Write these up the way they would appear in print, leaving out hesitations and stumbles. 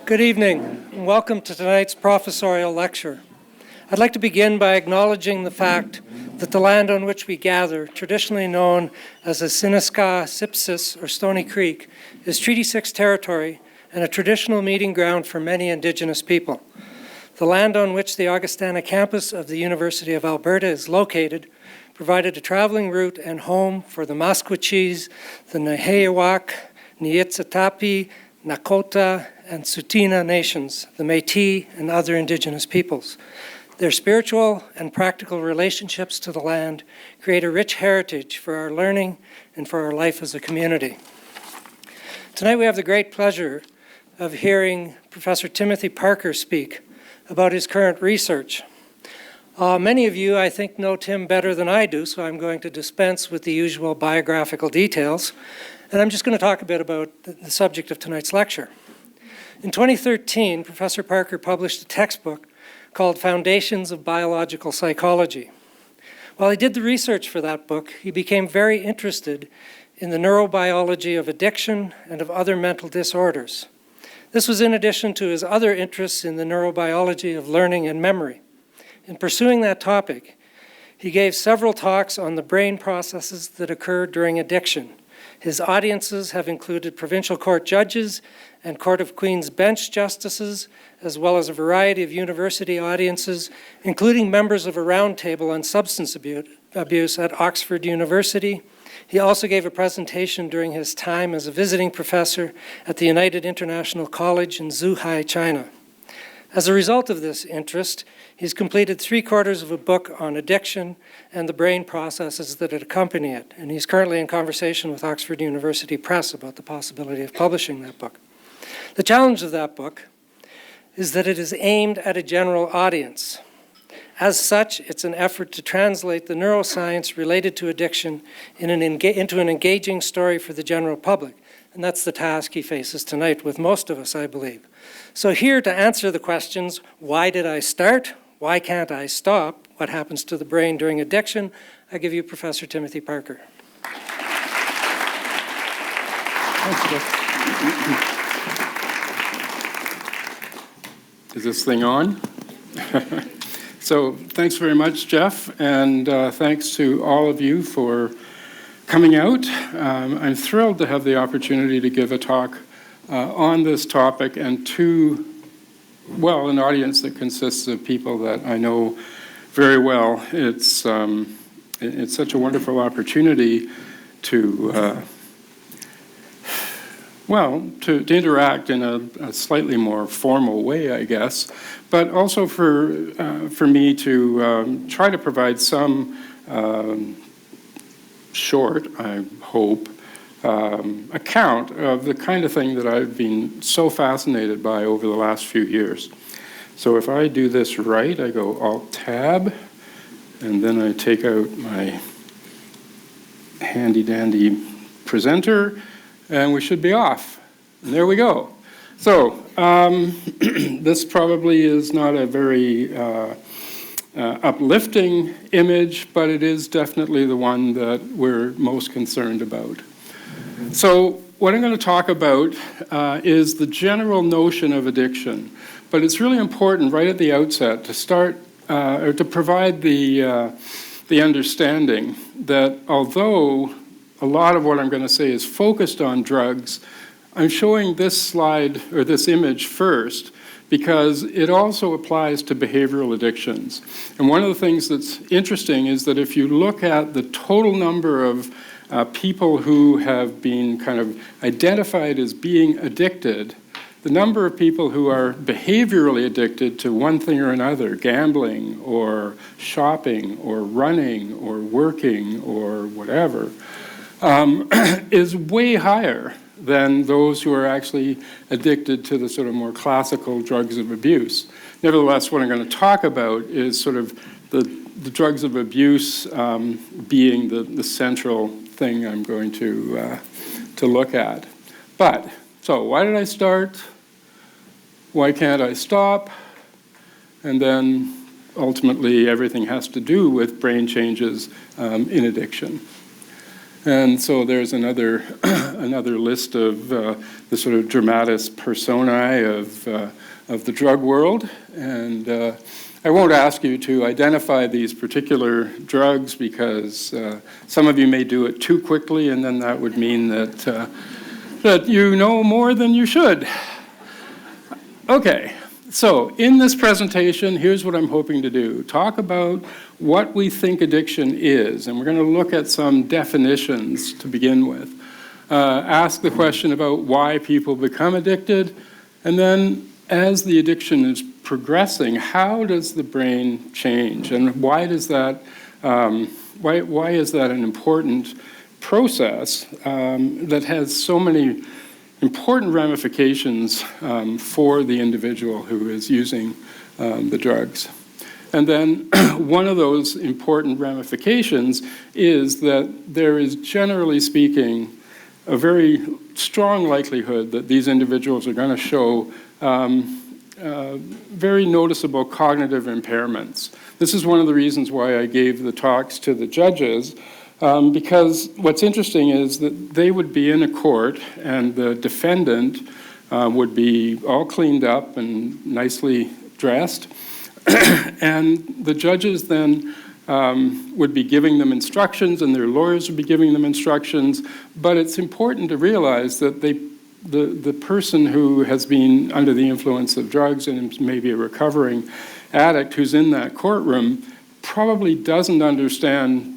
Good evening, and welcome to tonight's professorial lecture. I'd like to begin by acknowledging the fact that the land on which we gather, traditionally known as the Siniska, Sipsis, or Stony Creek, is Treaty 6 territory and a traditional meeting ground for many Indigenous people. The land on which the Augustana campus of the University of Alberta is located provided a traveling route and home for the Maskwacis, the Nehiyawak, Niitsitapi, Nakota, and Tsuut'ina nations, the Métis, and other Indigenous peoples. Their spiritual and practical relationships to the land create a rich heritage for our learning and for our life as a community. Tonight we have the great pleasure of hearing Professor Timothy Parker speak about his current research. Many of you, I think, know Tim better than I do, so I'm going to dispense with the usual biographical details, and I'm just going to talk a bit about the subject of tonight's lecture. In 2013, Professor Parker published a textbook called Foundations of Biological Psychology. While he did the research for that book, he became very interested in the neurobiology of addiction and of other mental disorders. This was in addition to his other interests in the neurobiology of learning and memory. In pursuing that topic, he gave several talks on the brain processes that occur during addiction. His audiences have included provincial court judges and Court of Queen's Bench justices, as well as a variety of university audiences, including members of a roundtable on substance abuse at Oxford University. He also gave a presentation during his time as a visiting professor at the United International College in Zhuhai, China. As a result of this interest, he's completed 3/4 of a book on addiction and the brain processes that accompany it, and he's currently in conversation with Oxford University Press about the possibility of publishing that book. The challenge of that book is that it is aimed at a general audience. As such, it's an effort to translate the neuroscience related to addiction into an engaging story for the general public. And that's the task he faces tonight with most of us, I believe. So here to answer the questions, why did I start? Why can't I stop? What happens to the brain during addiction? I give you Professor Timothy Parker. Thanks, Jeff. Is this thing on? So thanks very much, Jeff, and thanks to all of you for coming out. I'm thrilled to have the opportunity to give a talk on this topic and to, well, an audience that consists of people that I know very well. It's such a wonderful opportunity to interact in a slightly more formal way, I guess, but also for me to try to provide some short, I hope, account of the kind of thing that I've been so fascinated by over the last few years. So if I do this right, I go Alt-Tab, and then I take out my handy-dandy presenter, and we should be off. And there we go. So this probably is not a very uplifting image, but it is definitely the one that we're most concerned about. So what I'm going to talk about is the general notion of addiction, but it's really important right at the outset to start or to provide the understanding that although a lot of what I'm going to say is focused on drugs, I'm showing this slide or this image first because it also applies to behavioral addictions. And one of the things that's interesting is that if you look at the total number of people who have been kind of identified as being addicted, the number of people who are behaviorally addicted to one thing or another, gambling or shopping or running or working or whatever, is way higher than those who are actually addicted to the sort of more classical drugs of abuse. Nevertheless, what I'm going to talk about is sort of the drugs of abuse being the central thing I'm going to look at. But, so why did I start? Why can't I stop? And then ultimately everything has to do with brain changes in addiction. And so there's another, another list of the sort of dramatis personae of the drug world. And I won't ask you to identify these particular drugs because some of you may do it too quickly, and then that would mean that, that you know more than you should. Okay, so in this presentation, here's what I'm hoping to do. Talk about what we think addiction is, and we're going to look at some definitions to begin with. Ask the question about why people become addicted, and then as the addiction is progressing, how does the brain change, and why does that, why is that an important process that has so many important ramifications for the individual who is using the drugs. And then one of those important ramifications is that there is, generally speaking, a very strong likelihood that these individuals are going to show very noticeable cognitive impairments. This is one of the reasons why I gave the talks to the judges, because what's interesting is that they would be in a court and the defendant would be all cleaned up and nicely dressed, and the judges then would be giving them instructions and their lawyers would be giving them instructions, but it's important to realize that the person who has been under the influence of drugs and maybe a recovering addict who's in that courtroom probably doesn't understand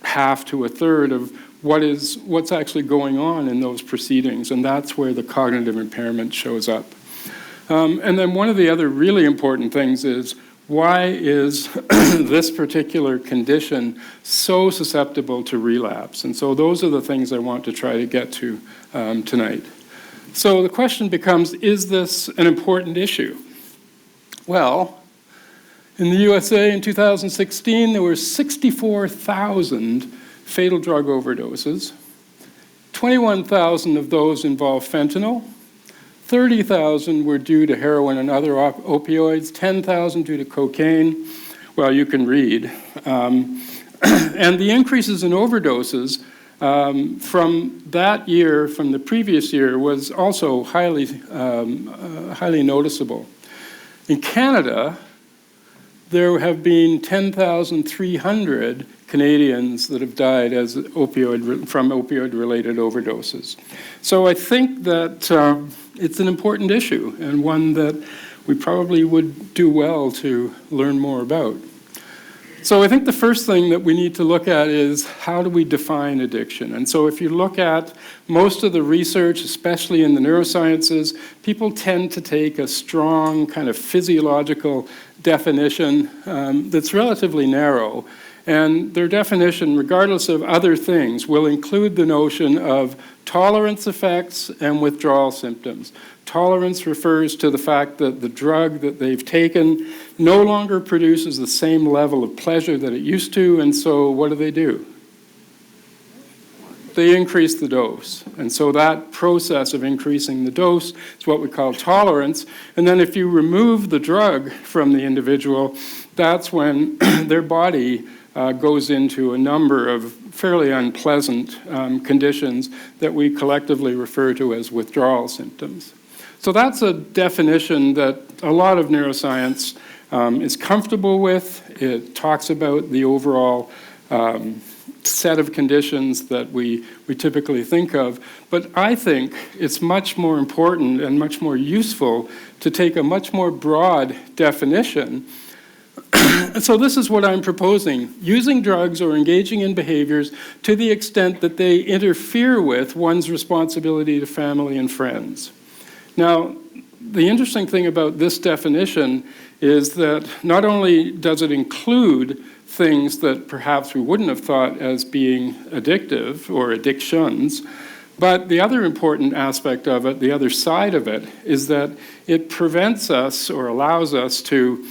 half to a third of what's actually going on in those proceedings, and that's where the cognitive impairment shows up. And then one of the other really important things is, why is this particular condition so susceptible to relapse? And so those are the things I want to try to get to tonight. So the question becomes, is this an important issue? Well, in the USA in 2016, there were 64,000 fatal drug overdoses. 21,000 of those involved fentanyl. 30,000 were due to heroin and other opioids. 10,000 due to cocaine. Well, you can read. And the increases in overdoses from that year, from the previous year, was also highly noticeable. In Canada, there have been 10,300 Canadians that have died from opioid-related overdoses. So I think that it's an important issue and one that we probably would do well to learn more about. So I think the first thing that we need to look at is, how do we define addiction? And so if you look at most of the research, especially in the neurosciences, people tend to take a strong kind of physiological definition that's relatively narrow. And their definition, regardless of other things, will include the notion of tolerance effects and withdrawal symptoms. Tolerance refers to the fact that the drug that they've taken no longer produces the same level of pleasure that it used to, and so what do? They increase the dose. And so that process of increasing the dose is what we call tolerance. And then if you remove the drug from the individual, that's when their body goes into a number of fairly unpleasant conditions that we collectively refer to as withdrawal symptoms. So that's a definition that a lot of neuroscience is comfortable with. It talks about the overall set of conditions that we typically think of. But I think it's much more important and much more useful to take a much more broad definition. So this is what I'm proposing: using drugs or engaging in behaviors to the extent that they interfere with one's responsibility to family and friends. Now, the interesting thing about this definition is that not only does it include things that perhaps we wouldn't have thought as being addictive or addictions, but the other important aspect of it, the other side of it, is that it prevents us or allows us to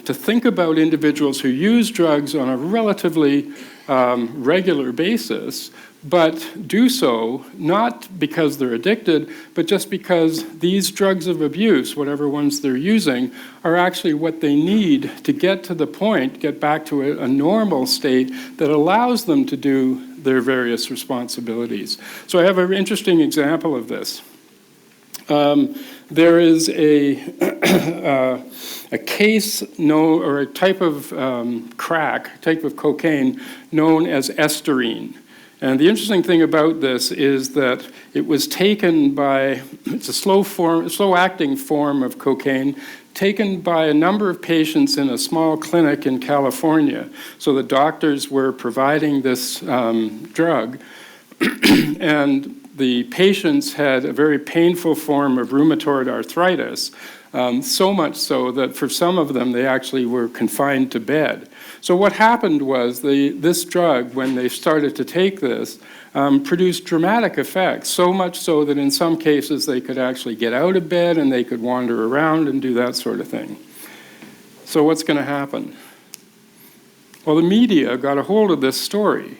think about individuals who use drugs on a relatively regular basis, but do so not because they're addicted, but just because these drugs of abuse, whatever ones they're using, are actually what they need to get to the point, get back to a normal state that allows them to do their various responsibilities. So I have an interesting example of this. There is a case or a type of crack, type of cocaine known as esterine. And the interesting thing about this is that it was taken by, it's a slow-acting form of cocaine, taken by a number of patients in a small clinic in California. So the doctors were providing this drug, and the patients had a very painful form of rheumatoid arthritis, so much so that for some of them, they actually were confined to bed. So what happened was this drug, when they started to take this, produced dramatic effects, so much so that in some cases they could actually get out of bed and they could wander around and do that sort of thing. So what's going to happen? Well, the media got a hold of this story,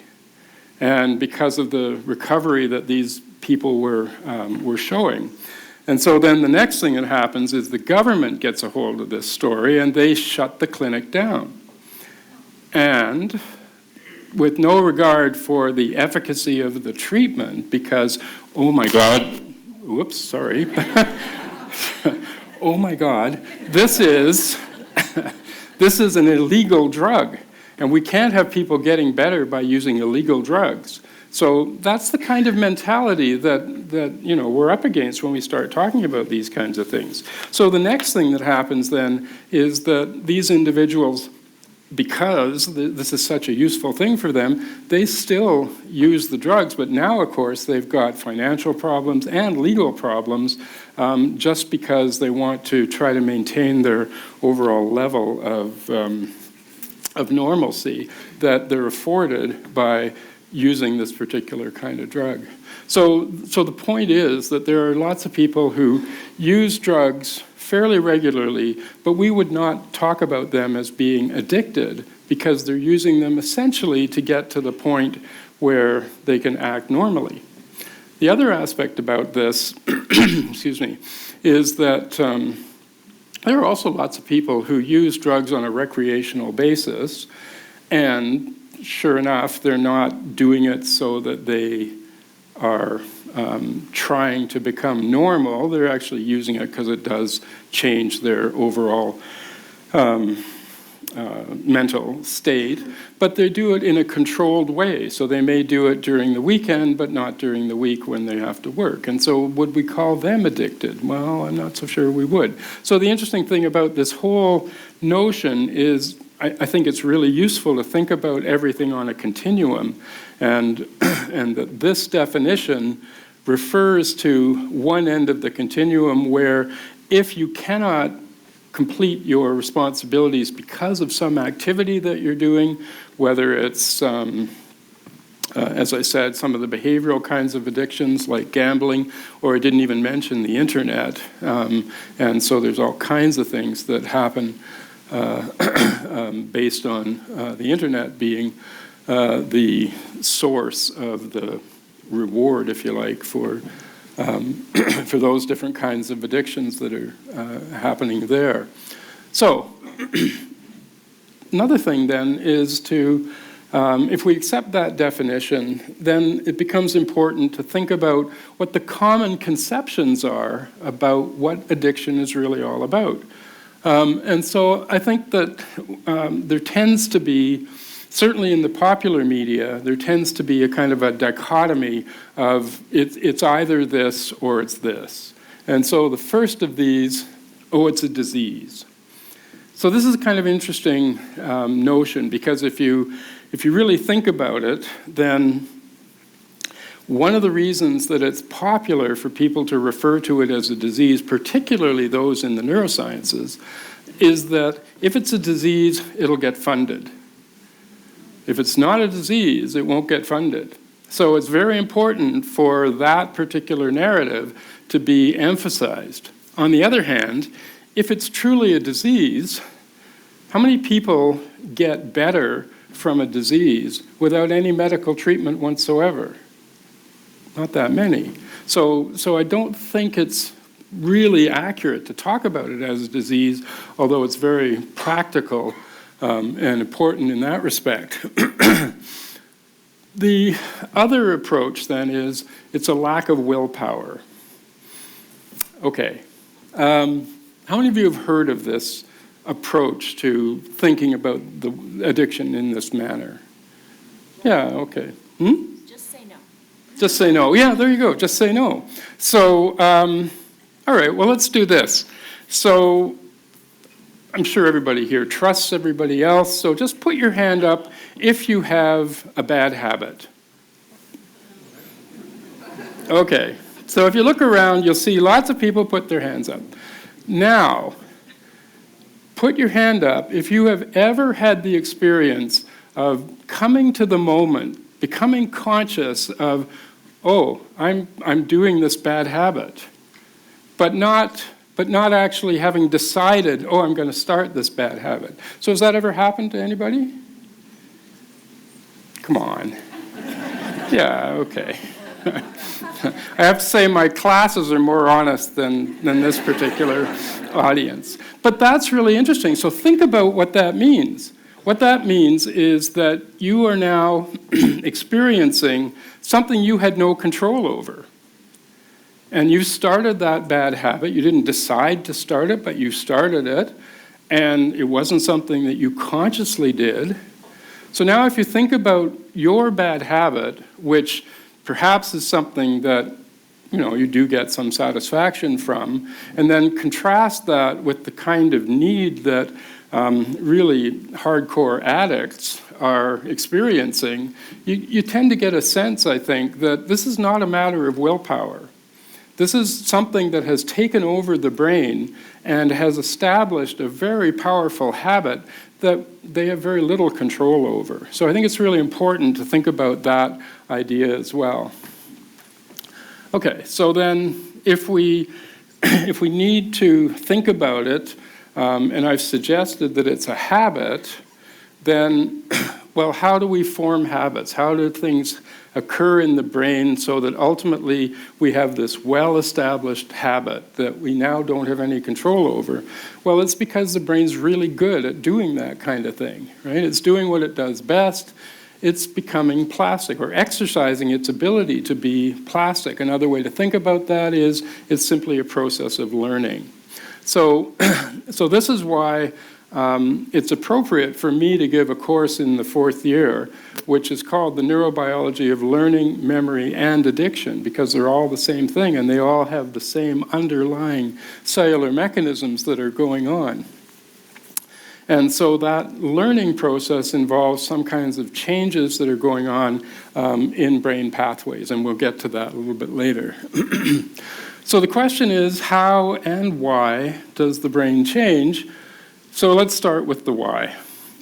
and because of the recovery that these people were showing. And so then the next thing that happens is the government gets a hold of this story and they shut the clinic down. And with no regard for the efficacy of the treatment, because, oh my God, whoops, sorry. Oh my God, this is an illegal drug. And we can't have people getting better by using illegal drugs. So that's the kind of mentality that we're up against when we start talking about these kinds of things. So the next thing that happens then is that these individuals, because this is such a useful thing for them, they still use the drugs, but now, of course, they've got financial problems and legal problems just because they want to try to maintain their overall level of normalcy that they're afforded by using this particular kind of drug. So the point is that there are lots of people who use drugs fairly regularly, but we would not talk about them as being addicted because they're using them essentially to get to the point where they can act normally. The other aspect about this, excuse me, is that there are also lots of people who use drugs on a recreational basis, and sure enough, they're not doing it so that they are trying to become normal. They're actually using it because it does change their overall mental state, but they do it in a controlled way. So they may do it during the weekend, but not during the week when they have to work. And so would we call them addicted? Well, I'm not so sure we would. So the interesting thing about this whole notion is I think it's really useful to think about everything on a continuum, and that this definition refers to one end of the continuum where if you cannot complete your responsibilities because of some activity that you're doing, whether it's, as I said, some of the behavioral kinds of addictions like gambling, or I didn't even mention the internet, and so there's all kinds of things that happen based on the internet being the source of the reward, if you like, for those different kinds of addictions that are happening there. So another thing then is to, if we accept that definition, then it becomes important to think about what the common conceptions are about what addiction is really all about. And so I think that there tends to be, certainly in the popular media, there tends to be a kind of a dichotomy of it's either this or it's this. And so the first of these, oh, it's a disease. So this is a kind of interesting notion, because if you really think about it, then one of the reasons that it's popular for people to refer to it as a disease, particularly those in the neurosciences, is that if it's a disease, it'll get funded. If it's not a disease, it won't get funded. So it's very important for that particular narrative to be emphasized. On the other hand, if it's truly a disease, how many people get better from a disease without any medical treatment whatsoever? not that many. So I don't think it's really accurate to talk about it as a disease, although it's very practical and important in that respect. The other approach then is it's a lack of willpower. Okay, how many of you have heard of this approach to thinking about the addiction in this manner? Yeah, okay. Just say no. Just say no. Yeah, there you go. Just say no. So, all right, well, let's do this. So, I'm sure everybody here trusts everybody else, so just put your hand up if you have a bad habit. Okay, so if you look around, you'll see lots of people put their hands up. Now, put your hand up if you have ever had the experience of coming to the moment, becoming conscious of, oh, I'm doing this bad habit, but not actually having decided, oh, I'm going to start this bad habit. So has that ever happened to anybody? Come on. Yeah, okay. I have to say my classes are more honest than this particular audience. But that's really interesting. So think about what that means. What that means is that you are now experiencing something you had no control over. And you started that bad habit. You didn't decide to start it, but you started it. And it wasn't something that you consciously did. So now if you think about your bad habit, which perhaps is something that you do get some satisfaction from, and then contrast that with the kind of need that really hardcore addicts are experiencing, you tend to get a sense, I think, that this is not a matter of willpower. This is something that has taken over the brain and has established a very powerful habit that they have very little control over. So I think it's really important to think about that idea as well. Okay, so then if we need to think about it, and I've suggested that it's a habit, then, well, how do we form habits? How do things occur in the brain so that ultimately we have this well-established habit that we now don't have any control over? Well, it's because the brain's really good at doing that kind of thing, right? It's doing what it does best. It's becoming plastic or exercising its ability to be plastic. Another way to think about that is it's simply a process of learning. So this is why it's appropriate for me to give a course in the 4th year, which is called the Neurobiology of Learning, Memory, and Addiction, because they're all the same thing and they all have the same underlying cellular mechanisms that are going on. And so that learning process involves some kinds of changes that are going on in brain pathways, and we'll get to that a little bit later. So the question is, how and why does the brain change? So let's start with the why.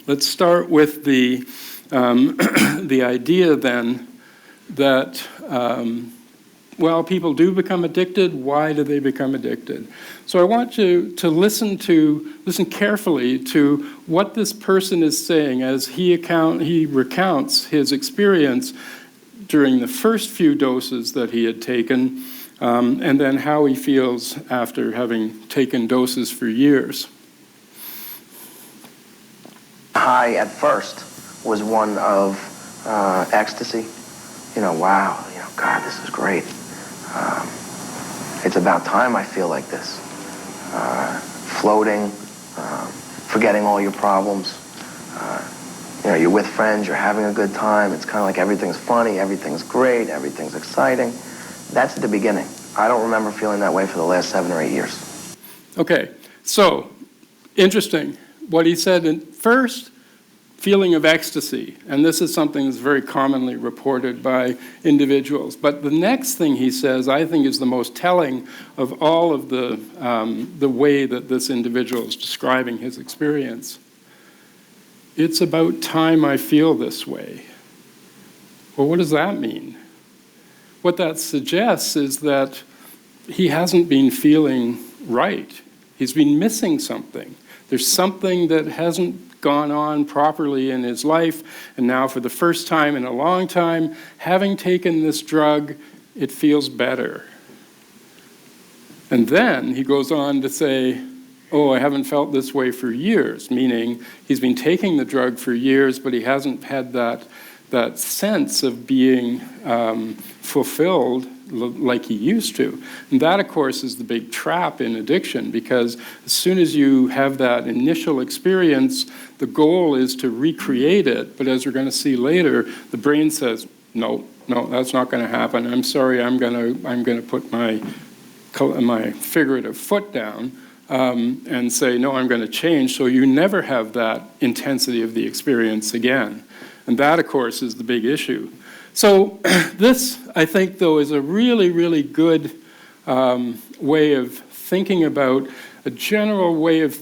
Let's start with the idea then that, well, people do become addicted. Why do they become addicted? So I want you to listen carefully to what this person is saying as he recounts his experience during the first few doses that he had taken, and then how he feels after having taken doses for years. High at first was one of ecstasy. Wow, God, this is great. It's about time I feel like this. Floating, forgetting all your problems. You're with friends, you're having a good time. It's kind of like everything's funny, everything's great, everything's exciting. That's the beginning. I don't remember feeling that way for the last 7 or 8 years. Okay, so interesting. What he said in first, feeling of ecstasy, and this is something that's very commonly reported by individuals. But the next thing he says, I think, is the most telling of all of the way that this individual is describing his experience. It's about time I feel this way. Well, what does that mean? What that suggests is that he hasn't been feeling right. He's been missing something. There's something that hasn't gone on properly in his life, and now for the first time in a long time, having taken this drug, it feels better. And then he goes on to say, oh, I haven't felt this way for years, meaning he's been taking the drug for years, but he hasn't had that sense of being fulfilled like he used to. And that, of course, is the big trap in addiction, because as soon as you have that initial experience, the goal is to recreate it. But as we're going to see later, the brain says, no, that's not going to happen. I'm sorry, I'm going to put my figurative foot down and say, no, I'm going to change. So you never have that intensity of the experience again. And that, of course, is the big issue. So this, I think, though, is a really, really good way of thinking about a general way of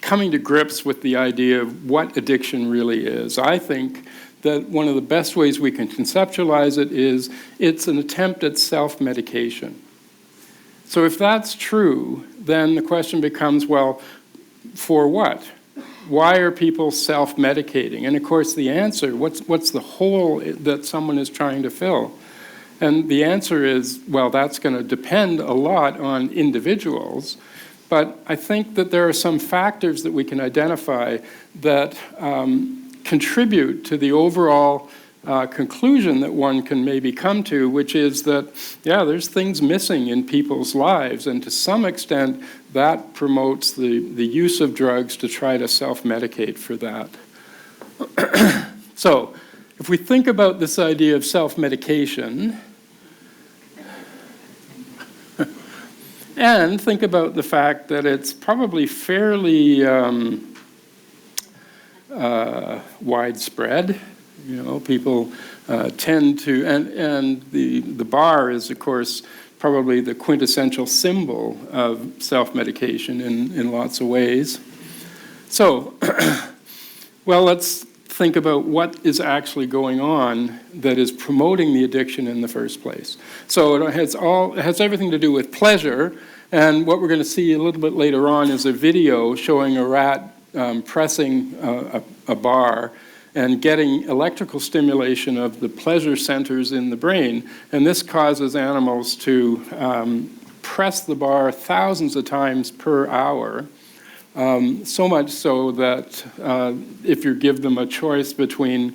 coming to grips with the idea of what addiction really is. I think that one of the best ways we can conceptualize it is it's an attempt at self-medication. So if that's true, then the question becomes, well, for what? Why are people self-medicating? And of course the answer, what's the hole that someone is trying to fill? And the answer is, well, that's going to depend a lot on individuals. But I think that there are some factors that we can identify that contribute to the overall conclusion that one can maybe come to, which is that, yeah, there's things missing in people's lives, and to some extent that promotes the use of drugs to try to self-medicate for that. So if we think about this idea of self-medication, and think about the fact that it's probably fairly widespread. You know, people tend to, and the bar is, of course, probably the quintessential symbol of self-medication in lots of ways. So, well, let's think about what is actually going on that is promoting the addiction in the first place. So it has everything to do with pleasure, and what we're going to see a little bit later on is a video showing a rat pressing a bar and getting electrical stimulation of the pleasure centers in the brain. And this causes animals to press the bar thousands of times per hour, so much so that if you give them a choice between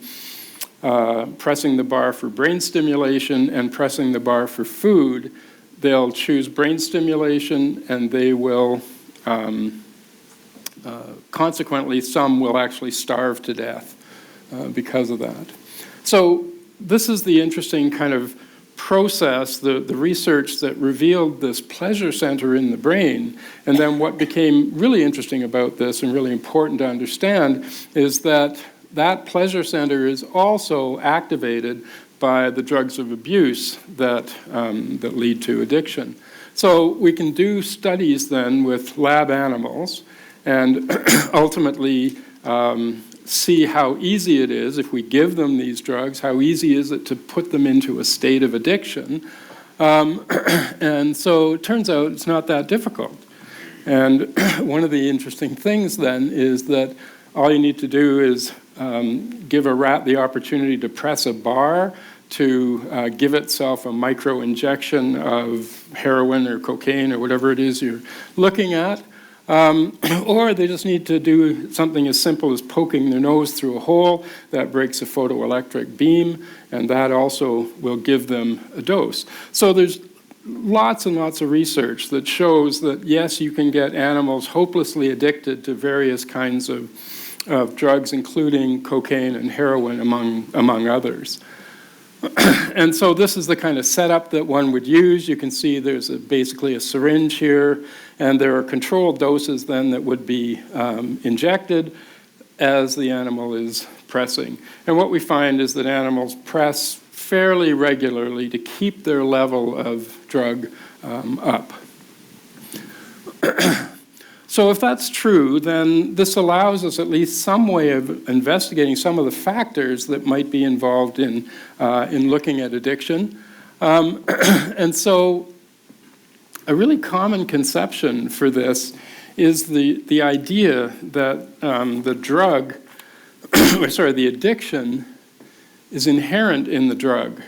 pressing the bar for brain stimulation and pressing the bar for food, they'll choose brain stimulation, and they will consequently, some will actually starve to death because of that. So this is the interesting kind of process, the research that revealed this pleasure center in the brain. And then what became really interesting about this and really important to understand is that that pleasure center is also activated by the drugs of abuse that lead to addiction. So we can do studies then with lab animals and ultimately see how easy it is, if we give them these drugs, how easy is it to put them into a state of addiction. And so it turns out it's not that difficult. And one of the interesting things then is that all you need to do is give a rat the opportunity to press a bar, to give itself a micro injection of heroin or cocaine or whatever it is you're looking at. Or they just need to do something as simple as poking their nose through a hole that breaks a photoelectric beam, and that also will give them a dose. So there's lots and lots of research that shows that, yes, you can get animals hopelessly addicted to various kinds of drugs, including cocaine and heroin, among others. And so this is the kind of setup that one would use. You can see there's basically a syringe here, and there are controlled doses then that would be injected as the animal is pressing. And what we find is that animals press fairly regularly to keep their level of drug up. So if that's true, then this allows us at least some way of investigating some of the factors that might be involved in looking at addiction. And so a really common conception for this is the idea that the drug the addiction is inherent in the drug.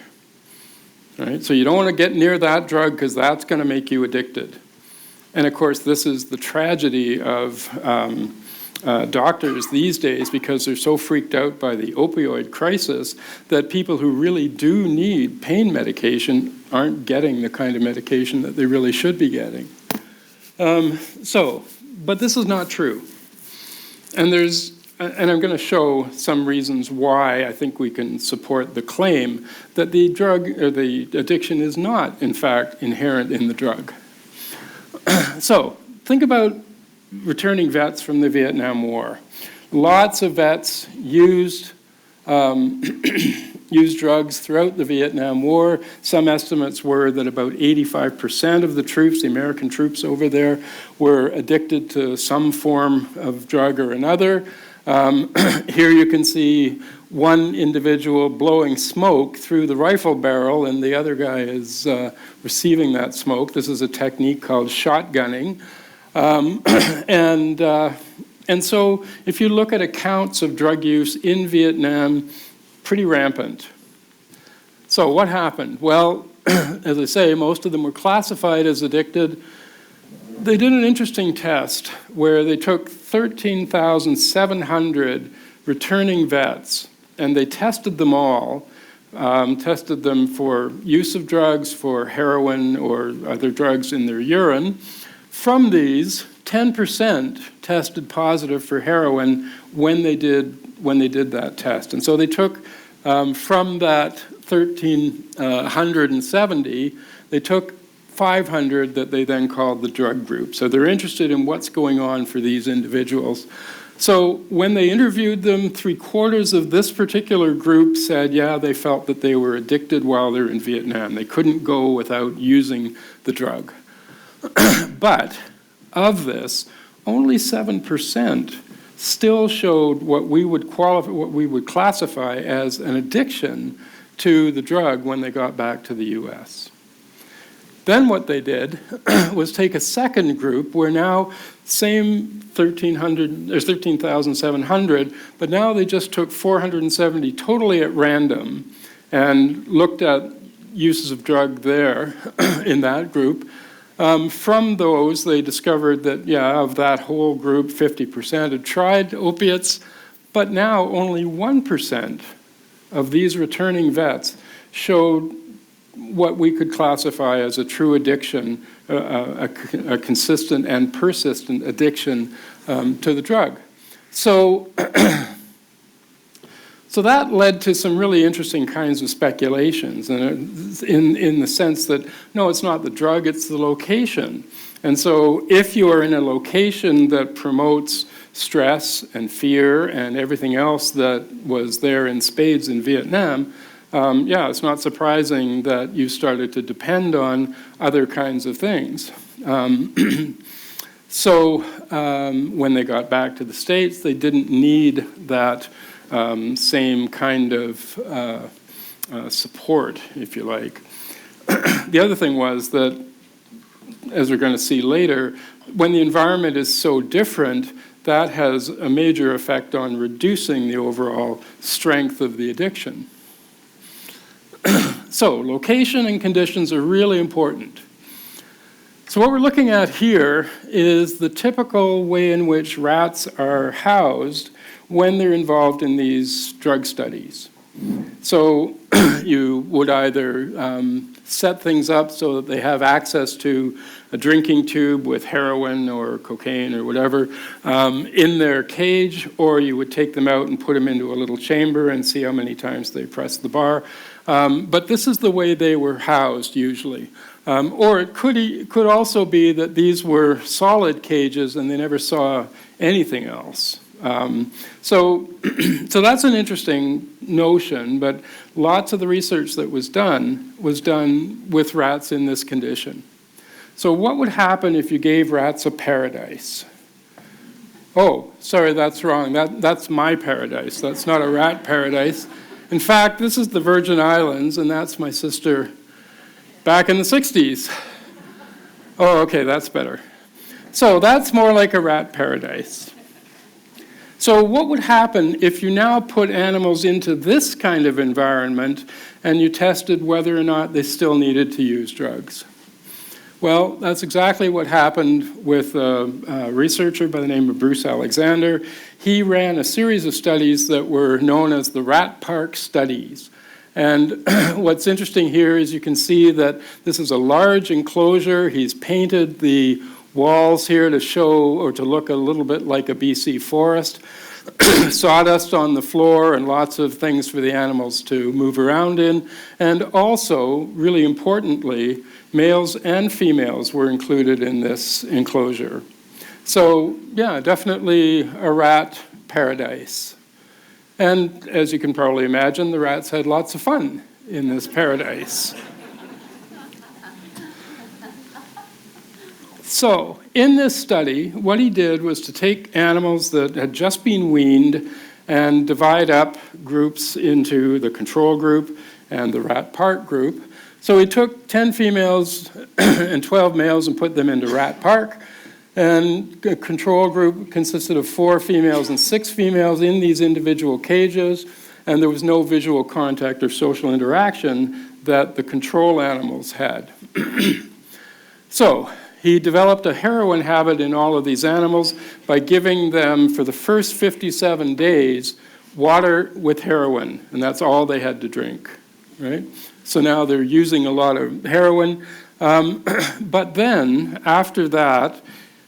Right? So you don't want to get near that drug because that's going to make you addicted. And of course, this is the tragedy of doctors these days, because they're so freaked out by the opioid crisis that people who really do need pain medication aren't getting the kind of medication that they really should be getting. But this is not true. And I'm going to show some reasons why I think we can support the claim that the drug or the addiction is not, in fact, inherent in the drug. So think about returning vets from the Vietnam War. Lots of vets used drugs throughout the Vietnam War. Some estimates were that about 85% of the troops, the American troops over there, were addicted to some form of drug or another. Here you can see one individual blowing smoke through the rifle barrel, and the other guy is receiving that smoke. This is a technique called shotgunning. And so if you look at accounts of drug use in Vietnam, pretty rampant. So what happened? Well, as I say, most of them were classified as addicted. They did an interesting test where they took 13,700 returning vets, and they tested them all, tested them for use of drugs, for heroin or other drugs in their urine. From these, 10% tested positive for heroin when they did that test. And so they took from that 1,370, they took 500 that they then called the drug group. So they're interested in what's going on for these individuals. So when they interviewed them, 3/4 of this particular group said, yeah, they felt that they were addicted while they're in Vietnam. They couldn't go without using the drug. But of this, only 7% still showed what we would classify as an addiction to the drug when they got back to the US. Then what they did was take a second group where now same 13,700, but now they just took 470 totally at random and looked at uses of drug there in that group. From those, they discovered that, yeah, of that whole group, 50% had tried opiates, but now only 1% of these returning vets showed what we could classify as a true addiction, a consistent and persistent addiction to the drug. So, so that led to some really interesting kinds of speculations, and in the sense that, no, it's not the drug, it's the location. And so if you are in a location that promotes stress and fear and everything else that was there in spades in Vietnam, yeah, it's not surprising that you started to depend on other kinds of things. So when they got back to the States, they didn't need that same kind of support, if you like. The other thing was that, as we're going to see later, when the environment is so different, that has a major effect on reducing the overall strength of the addiction. So location and conditions are really important. So what we're looking at here is the typical way in which rats are housed when they're involved in these drug studies. So you would either set things up so that they have access to a drinking tube with heroin or cocaine or whatever in their cage, or you would take them out and put them into a little chamber and see how many times they press the bar. But this is the way they were housed usually. Or it could also be that these were solid cages and they never saw anything else. So that's an interesting notion, but lots of the research that was done with rats in this condition. So what would happen if you gave rats a paradise? Oh, sorry, that's wrong. That's my paradise. That's not a rat paradise. In fact, this is the Virgin Islands, and that's my sister back in the 60s. Oh, okay, that's better. So that's more like a rat paradise. So what would happen if you now put animals into this kind of environment and you tested whether or not they still needed to use drugs? Well, that's exactly what happened with a researcher by the name of Bruce Alexander. He ran a series of studies that were known as the rat park studies. And what's interesting here is you can see that this is a large enclosure. He's painted the walls here to show or to look a little bit like a BC forest. Sawdust on the floor and lots of things for the animals to move around in. And also, really importantly, males and females were included in this enclosure. So, yeah, definitely a rat paradise. And as you can probably imagine, the rats had lots of fun in this paradise. So, in this study, what he did was to take animals that had just been weaned and divide up groups into the control group and the rat park group. So he took 10 females and 12 males and put them into rat park. And the control group consisted of 4 females and 6 females in these individual cages, and there was no visual contact or social interaction that the control animals had. So he developed a heroin habit in all of these animals by giving them, for the first 57 days, water with heroin, and that's all they had to drink, right? So now they're using a lot of heroin. But then, after that,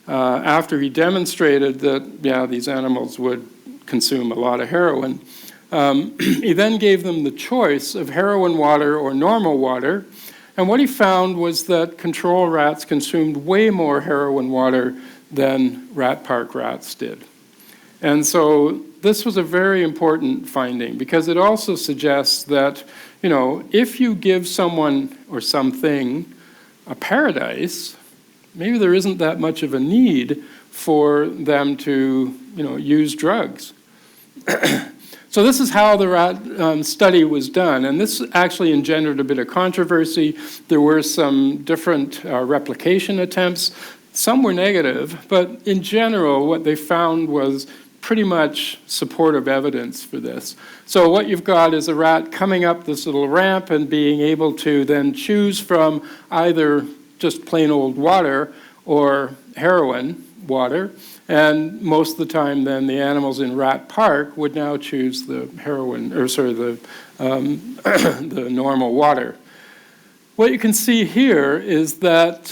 after he demonstrated that, yeah, these animals would consume a lot of heroin, he then gave them the choice of heroin water or normal water. And what he found was that control rats consumed way more heroin water than rat park rats did. And so this was a very important finding because it also suggests that, you know, if you give someone or something a paradise, maybe there isn't that much of a need for them to, you know, use drugs. So this is how the rat study was done, and this actually engendered a bit of controversy. There were some different replication attempts. Some were negative, but in general, what they found was pretty much supportive evidence for this. So what you've got is a rat coming up this little ramp and being able to then choose from either just plain old water or heroin water. And most of the time then the animals in Rat Park would now choose the heroin, or sorry, the normal water. What you can see here is that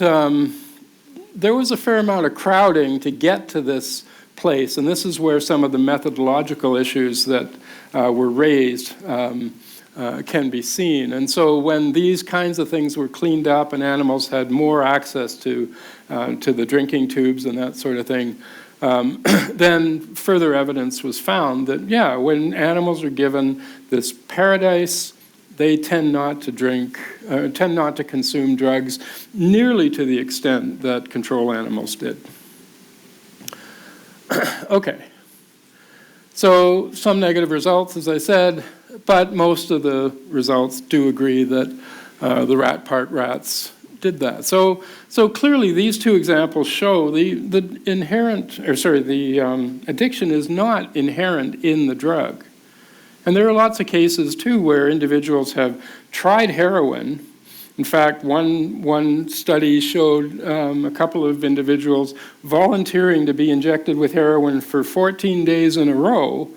there was a fair amount of crowding to get to this place, and this is where some of the methodological issues that were raised can be seen. And so when these kinds of things were cleaned up and animals had more access to the drinking tubes and that sort of thing, then further evidence was found that, yeah, when animals are given this paradise, they tend not to tend not to consume drugs nearly to the extent that control animals did. Okay. So some negative results, as I said, but most of the results do agree that the Rat Park rats did that. So clearly these two examples show the addiction is not inherent in the drug. And there are lots of cases too where individuals have tried heroin. In fact, one study showed a couple of individuals volunteering to be injected with heroin for 14 days in a row.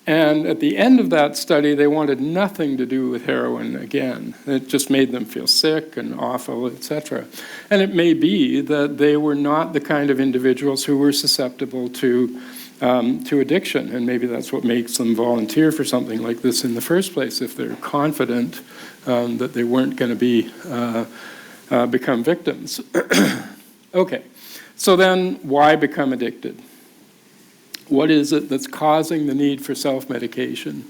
And at the end of that study, they wanted nothing to do with heroin again. It just made them feel sick and awful, etc. And it may be that they were not the kind of individuals who were susceptible to addiction, and maybe that's what makes them volunteer for something like this in the first place, if they're confident that they weren't going to become victims. Okay, so then why become addicted? What is it that's causing the need for self-medication?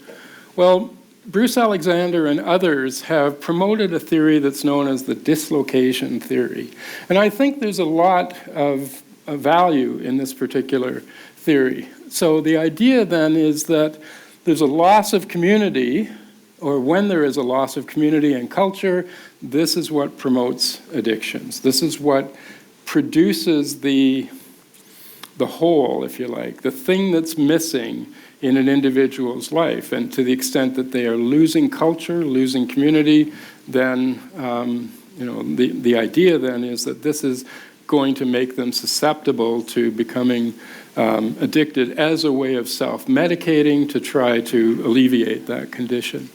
Well, Bruce Alexander and others have promoted a theory that's known as the dislocation theory. And I think there's a lot of value in this particular theory. So the idea then is that there's a loss of community, or when there is a loss of community and culture, this is what promotes addictions. This is what produces the the whole, if you like, the thing that's missing in an individual's life. And to the extent that they are losing culture, losing community, then the idea then is that this is going to make them susceptible to becoming addicted as a way of self-medicating to try to alleviate that condition.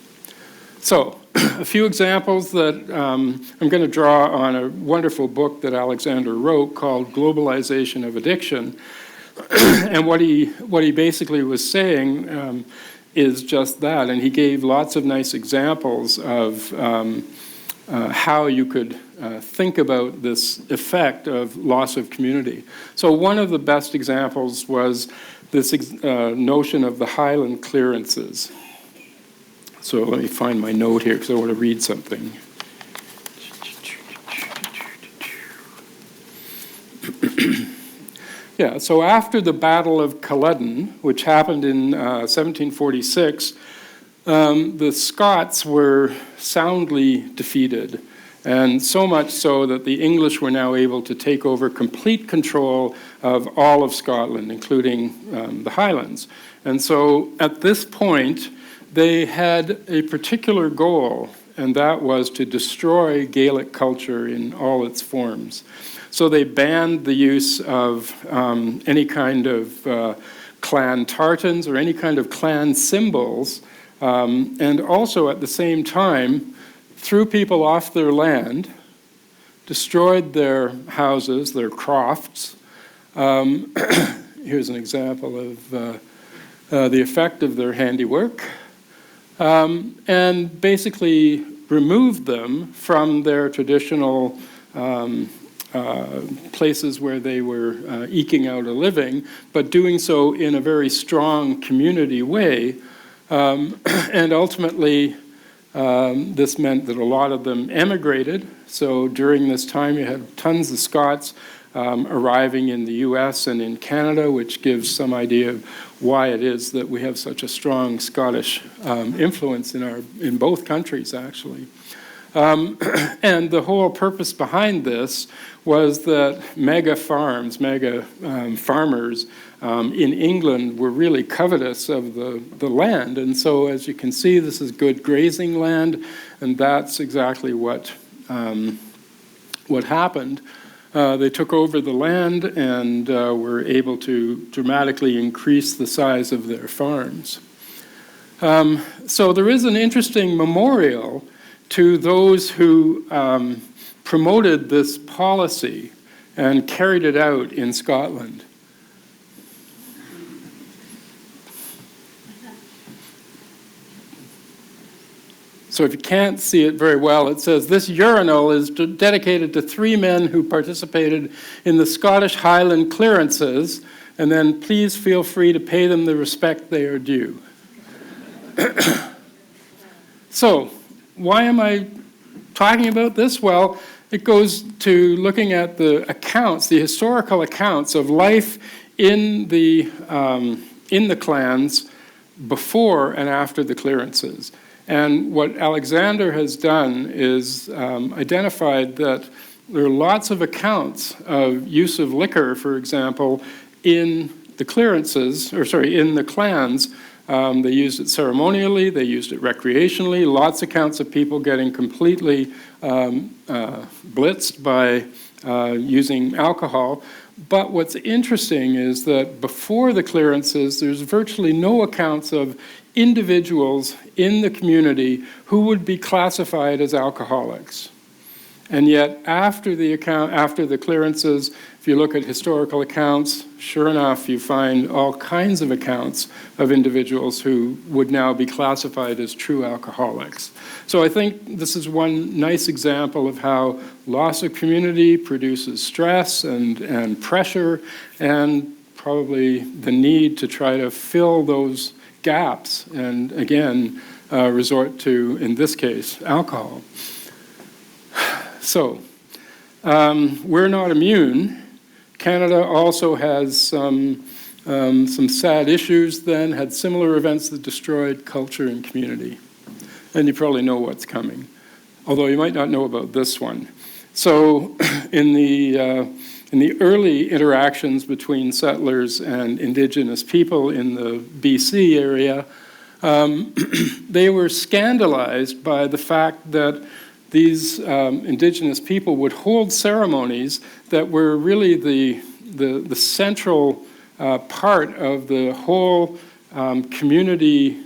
So, a few examples that I'm going to draw on a wonderful book that Alexander wrote called Globalization of Addiction. And what he basically was saying is just that, and he gave lots of nice examples of how you could think about this effect of loss of community. So one of the best examples was this notion of the Highland clearances. So let me find my note here because I want to read something. Yeah, so after the Battle of Culloden, which happened in 1746, the Scots were soundly defeated, and so much so that the English were now able to take over complete control of all of Scotland, including the Highlands. And so at this point, they had a particular goal, and that was to destroy Gaelic culture in all its forms. So they banned the use of any kind of clan tartans or any kind of clan symbols, and also at the same time threw people off their land, destroyed their houses, their crofts. Here's an example of the effect of their handiwork, and basically removed them from their traditional places where they were eking out a living, but doing so in a very strong community way. And ultimately, this meant that a lot of them emigrated. So during this time, you had tons of Scots arriving in the US and in Canada, which gives some idea of why it is that we have such a strong Scottish influence in both countries, actually. And the whole purpose behind this was that mega farmers in England were really covetous of the land. And so, as you can see, this is good grazing land, and that's exactly what happened. They took over the land and were able to dramatically increase the size of their farms. So there is an interesting memorial to those who promoted this policy and carried it out in Scotland. So if you can't see it very well, it says, "This urinal is dedicated to 3 men who participated in the Scottish Highland clearances, and then please feel free to pay them the respect they are due." So, why am I talking about this? Well, it goes to looking at the accounts, the historical accounts of life in the clans before and after the clearances. And what Alexander has done is identified that there are lots of accounts of use of liquor, for example, in the clearances, in the clans. They used it ceremonially, they used it recreationally, lots of accounts of people getting completely blitzed by using alcohol. But what's interesting is that before the clearances, there's virtually no accounts of individuals in the community who would be classified as alcoholics. And yet, after the clearances, if you look at historical accounts, sure enough, you find all kinds of accounts of individuals who would now be classified as true alcoholics. So I think this is one nice example of how loss of community produces stress and pressure, and probably the need to try to fill those gaps, and again, resort to, in this case, alcohol. So, we're not immune. Canada also has some sad issues then, had similar events that destroyed culture and community. And you probably know what's coming, although you might not know about this one. So, in the in the early interactions between settlers and indigenous people in the BC area, they were scandalized by the fact that these indigenous people would hold ceremonies that were really the central part of the whole community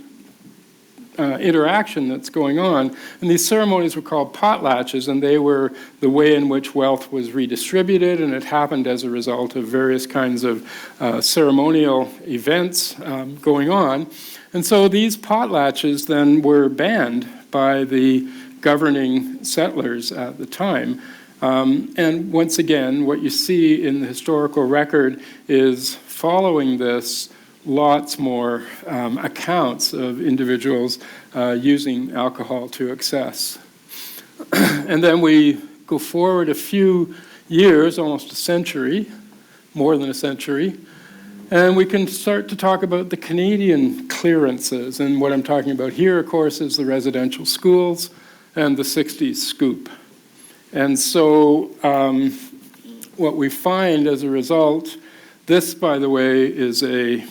interaction that's going on. And these ceremonies were called potlatches, and they were the way in which wealth was redistributed, and it happened as a result of various kinds of ceremonial events going on. And so these potlatches then were banned by the governing settlers at the time. And once again, what you see in the historical record is, following this, lots more accounts of individuals using alcohol to excess. And then we go forward a few years, almost a century, more than a century, and we can start to talk about the Canadian clearances. And what I'm talking about here, of course, is the residential schools and the 60s scoop. And so what we find as a result, this, by the way, is an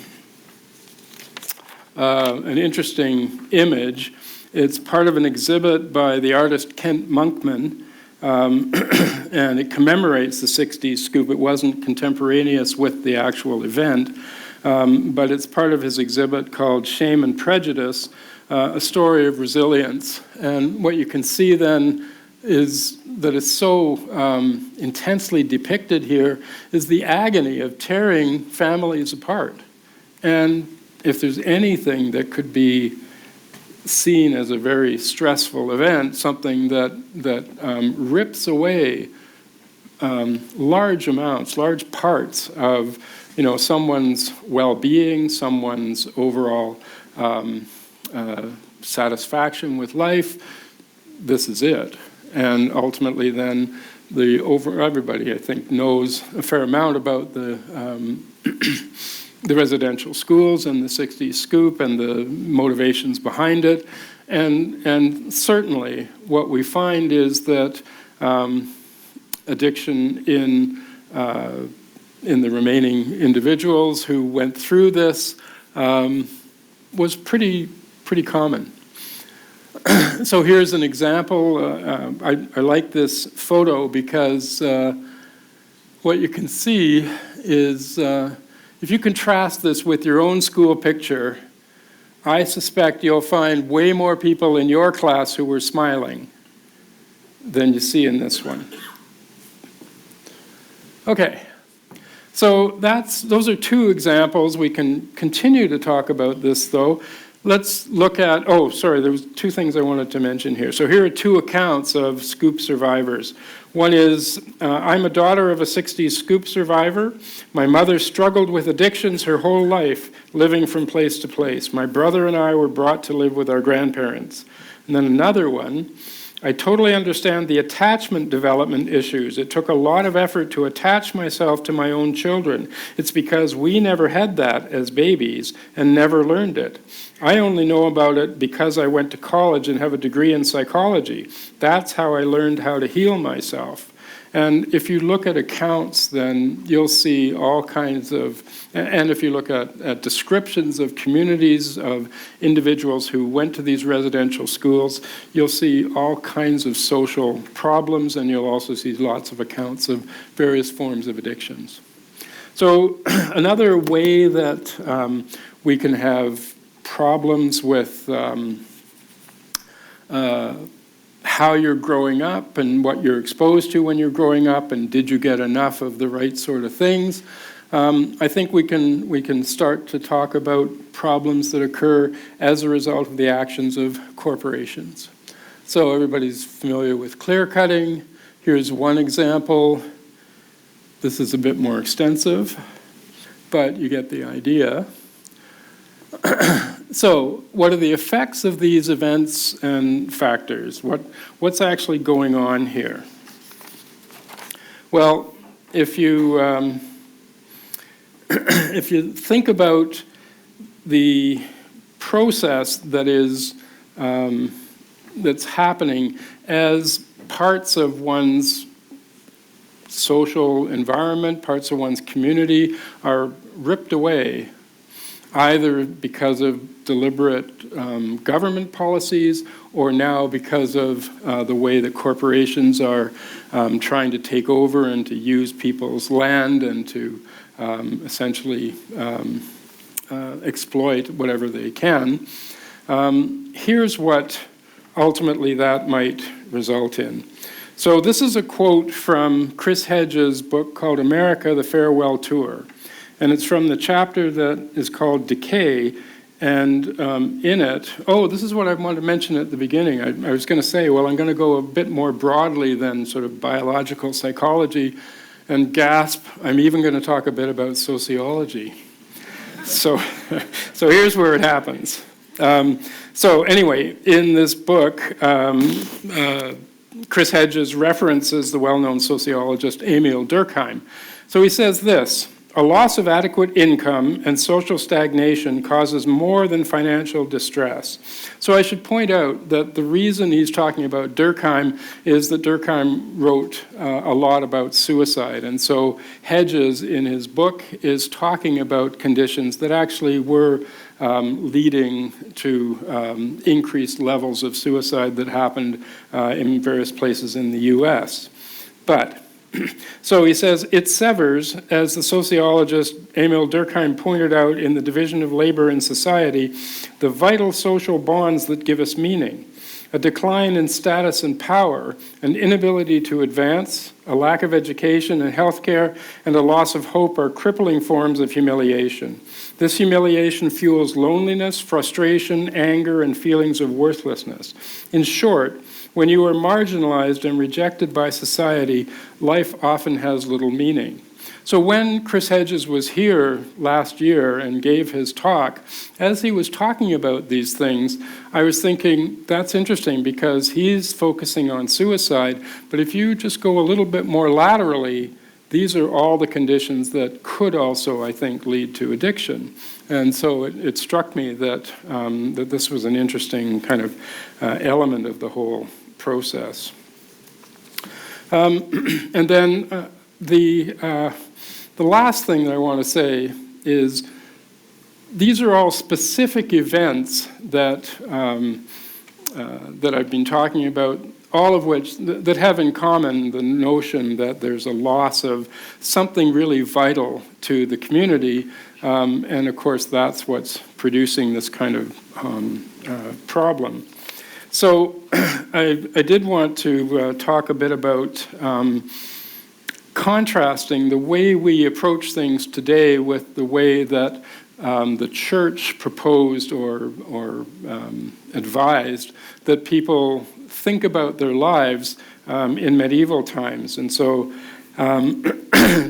interesting image. It's part of an exhibit by the artist Kent Monkman, and it commemorates the 60s scoop. It wasn't contemporaneous with the actual event, but it's part of his exhibit called Shame and Prejudice, a story of resilience. And what you can see then is that it's so intensely depicted here is the agony of tearing families apart. And if there's anything that could be seen as a very stressful event, something that rips away large amounts, large parts of someone's well-being, someone's overall satisfaction with life, this is it. And ultimately then everybody, I think, knows a fair amount about the residential schools and the 60s scoop and the motivations behind it. And certainly what we find is that addiction in the remaining individuals who went through this was pretty common. So here's an example. I like this photo because what you can see is if you contrast this with your own school picture, I suspect you'll find way more people in your class who were smiling than you see in this one. Okay, so those are two examples. We can continue to talk about this, though. Let's look at, there was two things I wanted to mention here. So here are two accounts of scoop survivors. One is, I'm a daughter of a 60s scoop survivor. My mother struggled with addictions her whole life, living from place to place. My brother and I were brought to live with our grandparents. And then another one, I totally understand the attachment development issues. It took a lot of effort to attach myself to my own children. It's because we never had that as babies and never learned it. I only know about it because I went to college and have a degree in psychology. That's how I learned how to heal myself. And if you look at accounts, then you'll see all kinds of, and if you look at descriptions of communities of individuals who went to these residential schools, you'll see all kinds of social problems, and you'll also see lots of accounts of various forms of addictions. So another way that we can have problems with how you're growing up and what you're exposed to when you're growing up, and did you get enough of the right sort of things. I think we can start to talk about problems that occur as a result of the actions of corporations. So everybody's familiar with clear cutting. Here's one example. This is a bit more extensive, but you get the idea. So what are the effects of these events and factors? What's actually going on here? Well, if you think about the process that is that's happening as parts of one's social environment, parts of one's community are ripped away, either because of deliberate government policies or now because of the way that corporations are trying to take over and to use people's land and to essentially exploit whatever they can. Here's what ultimately that might result in. So this is a quote from Chris Hedges' book called America, the Farewell Tour. And it's from the chapter that is called Decay. And in it, this is what I wanted to mention at the beginning. I was going to say, well, I'm going to go a bit more broadly than sort of biological psychology and gasp, I'm even going to talk a bit about sociology. So here's where it happens. So anyway, in this book, Chris Hedges references the well-known sociologist Emil Durkheim. So he says this: a loss of adequate income and social stagnation causes more than financial distress. So I should point out that the reason he's talking about Durkheim is that Durkheim wrote a lot about suicide. And so Hedges, in his book, is talking about conditions that actually were leading to increased levels of suicide that happened in various places in the US. But so he says, it severs, as the sociologist Emil Durkheim pointed out in The Division of Labor and Society, the vital social bonds that give us meaning. A decline in status and power, an inability to advance, a lack of education and healthcare, and a loss of hope are crippling forms of humiliation. This humiliation fuels loneliness, frustration, anger, and feelings of worthlessness. In short, when you are marginalized and rejected by society, life often has little meaning. So when Chris Hedges was here last year and gave his talk, as he was talking about these things, I was thinking, that's interesting because he's focusing on suicide, but if you just go a little bit more laterally, these are all the conditions that could also, I think, lead to addiction. And so it struck me that, that this was an interesting kind of element of the whole process. And then the last thing that I want to say is these are all specific events that, that I've been talking about, all of which that have in common the notion that there's a loss of something really vital to the community. And of course, that's what's producing this kind of problem. So I did want to talk a bit about contrasting the way we approach things today with the way that the church proposed or advised that people think about their lives in medieval times. And so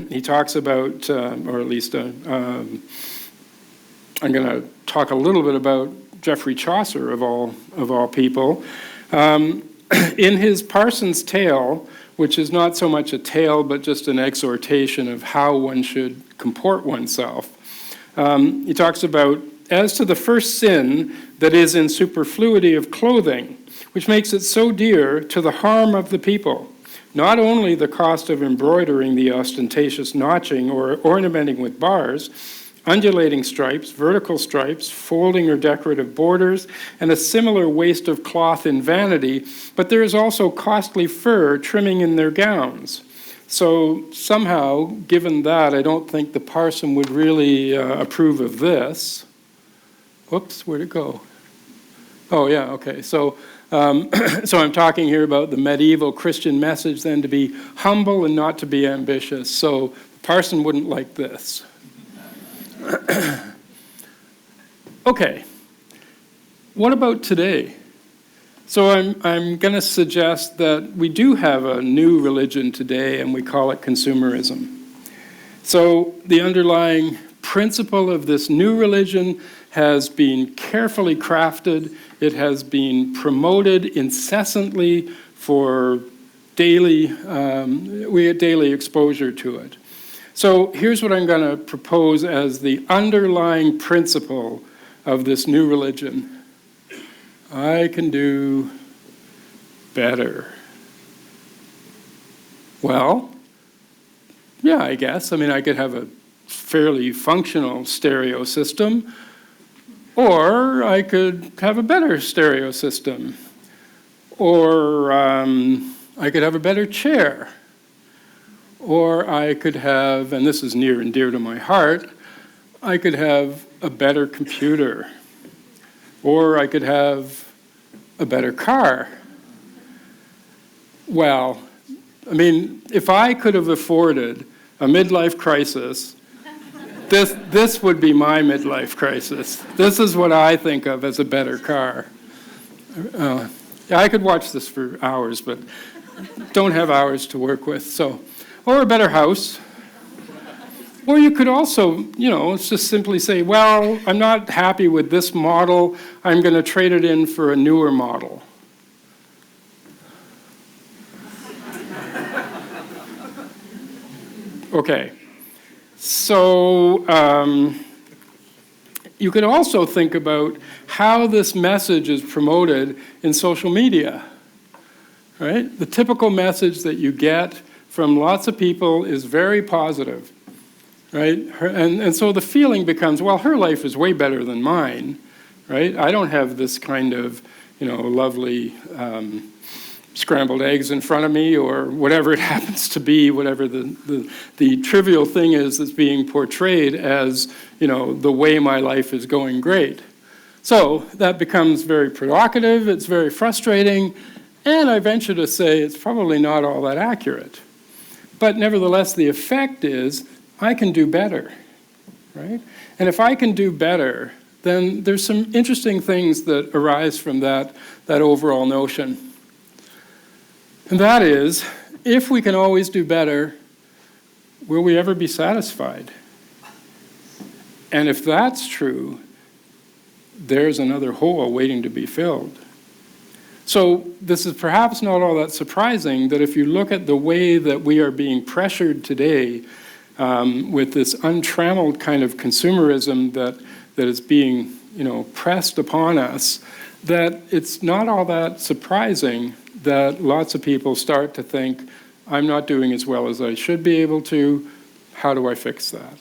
he talks about, or at least I'm going to talk a little bit about Geoffrey Chaucer, of all people. In his Parson's Tale, which is not so much a tale, but just an exhortation of how one should comport oneself, he talks about, as to the first sin that is in superfluity of clothing, which makes it so dear to the harm of the people, not only the cost of embroidering the ostentatious notching or ornamenting with bars, undulating stripes, vertical stripes, folding or decorative borders, and a similar waste of cloth in vanity, but there is also costly fur trimming in their gowns. So somehow, given that, I don't think the parson would really approve of this. Whoops, where'd it go? Oh, yeah, okay. So I'm talking here about the medieval Christian message then to be humble and not to be ambitious. So the parson wouldn't like this. Okay, what about today? So I'm going to suggest that we do have a new religion today, and we call it consumerism. So the underlying principle of this new religion has been carefully crafted. It has been promoted incessantly for daily, we get daily exposure to it. So here's what I'm going to propose as the underlying principle of this new religion. I can do better. Well, yeah, I guess. I mean, I could have a fairly functional stereo system, or I could have a better stereo system, or I could have a better chair, or I could have, and this is near and dear to my heart, I could have a better computer, or I could have a better car. Well, I mean, if I could have afforded a midlife crisis, this would be my midlife crisis. This is what I think of as a better car. Yeah, I could watch this for hours, but don't have hours to work with. So, or a better house. Or you could also, let's just simply say, well, I'm not happy with this model. I'm going to trade it in for a newer model. Okay. So you could also think about how this message is promoted in social media, right? The typical message that you get from lots of people is very positive, right? And so the feeling becomes, well, her life is way better than mine, right? I don't have this kind of, lovely scrambled eggs in front of me, or whatever it happens to be, whatever the trivial thing is that's being portrayed as, the way my life is going great. So that becomes very provocative, it's very frustrating, and I venture to say it's probably not all that accurate. But nevertheless, the effect is I can do better, right? And if I can do better, then there's some interesting things that arise from that overall notion. And that is, if we can always do better, will we ever be satisfied? And if that's true, there's another hole waiting to be filled. So this is perhaps not all that surprising that if you look at the way that we are being pressured today with this untrammeled kind of consumerism that is being, pressed upon us, that it's not all that surprising that lots of people start to think, I'm not doing as well as I should be able to. How do I fix that?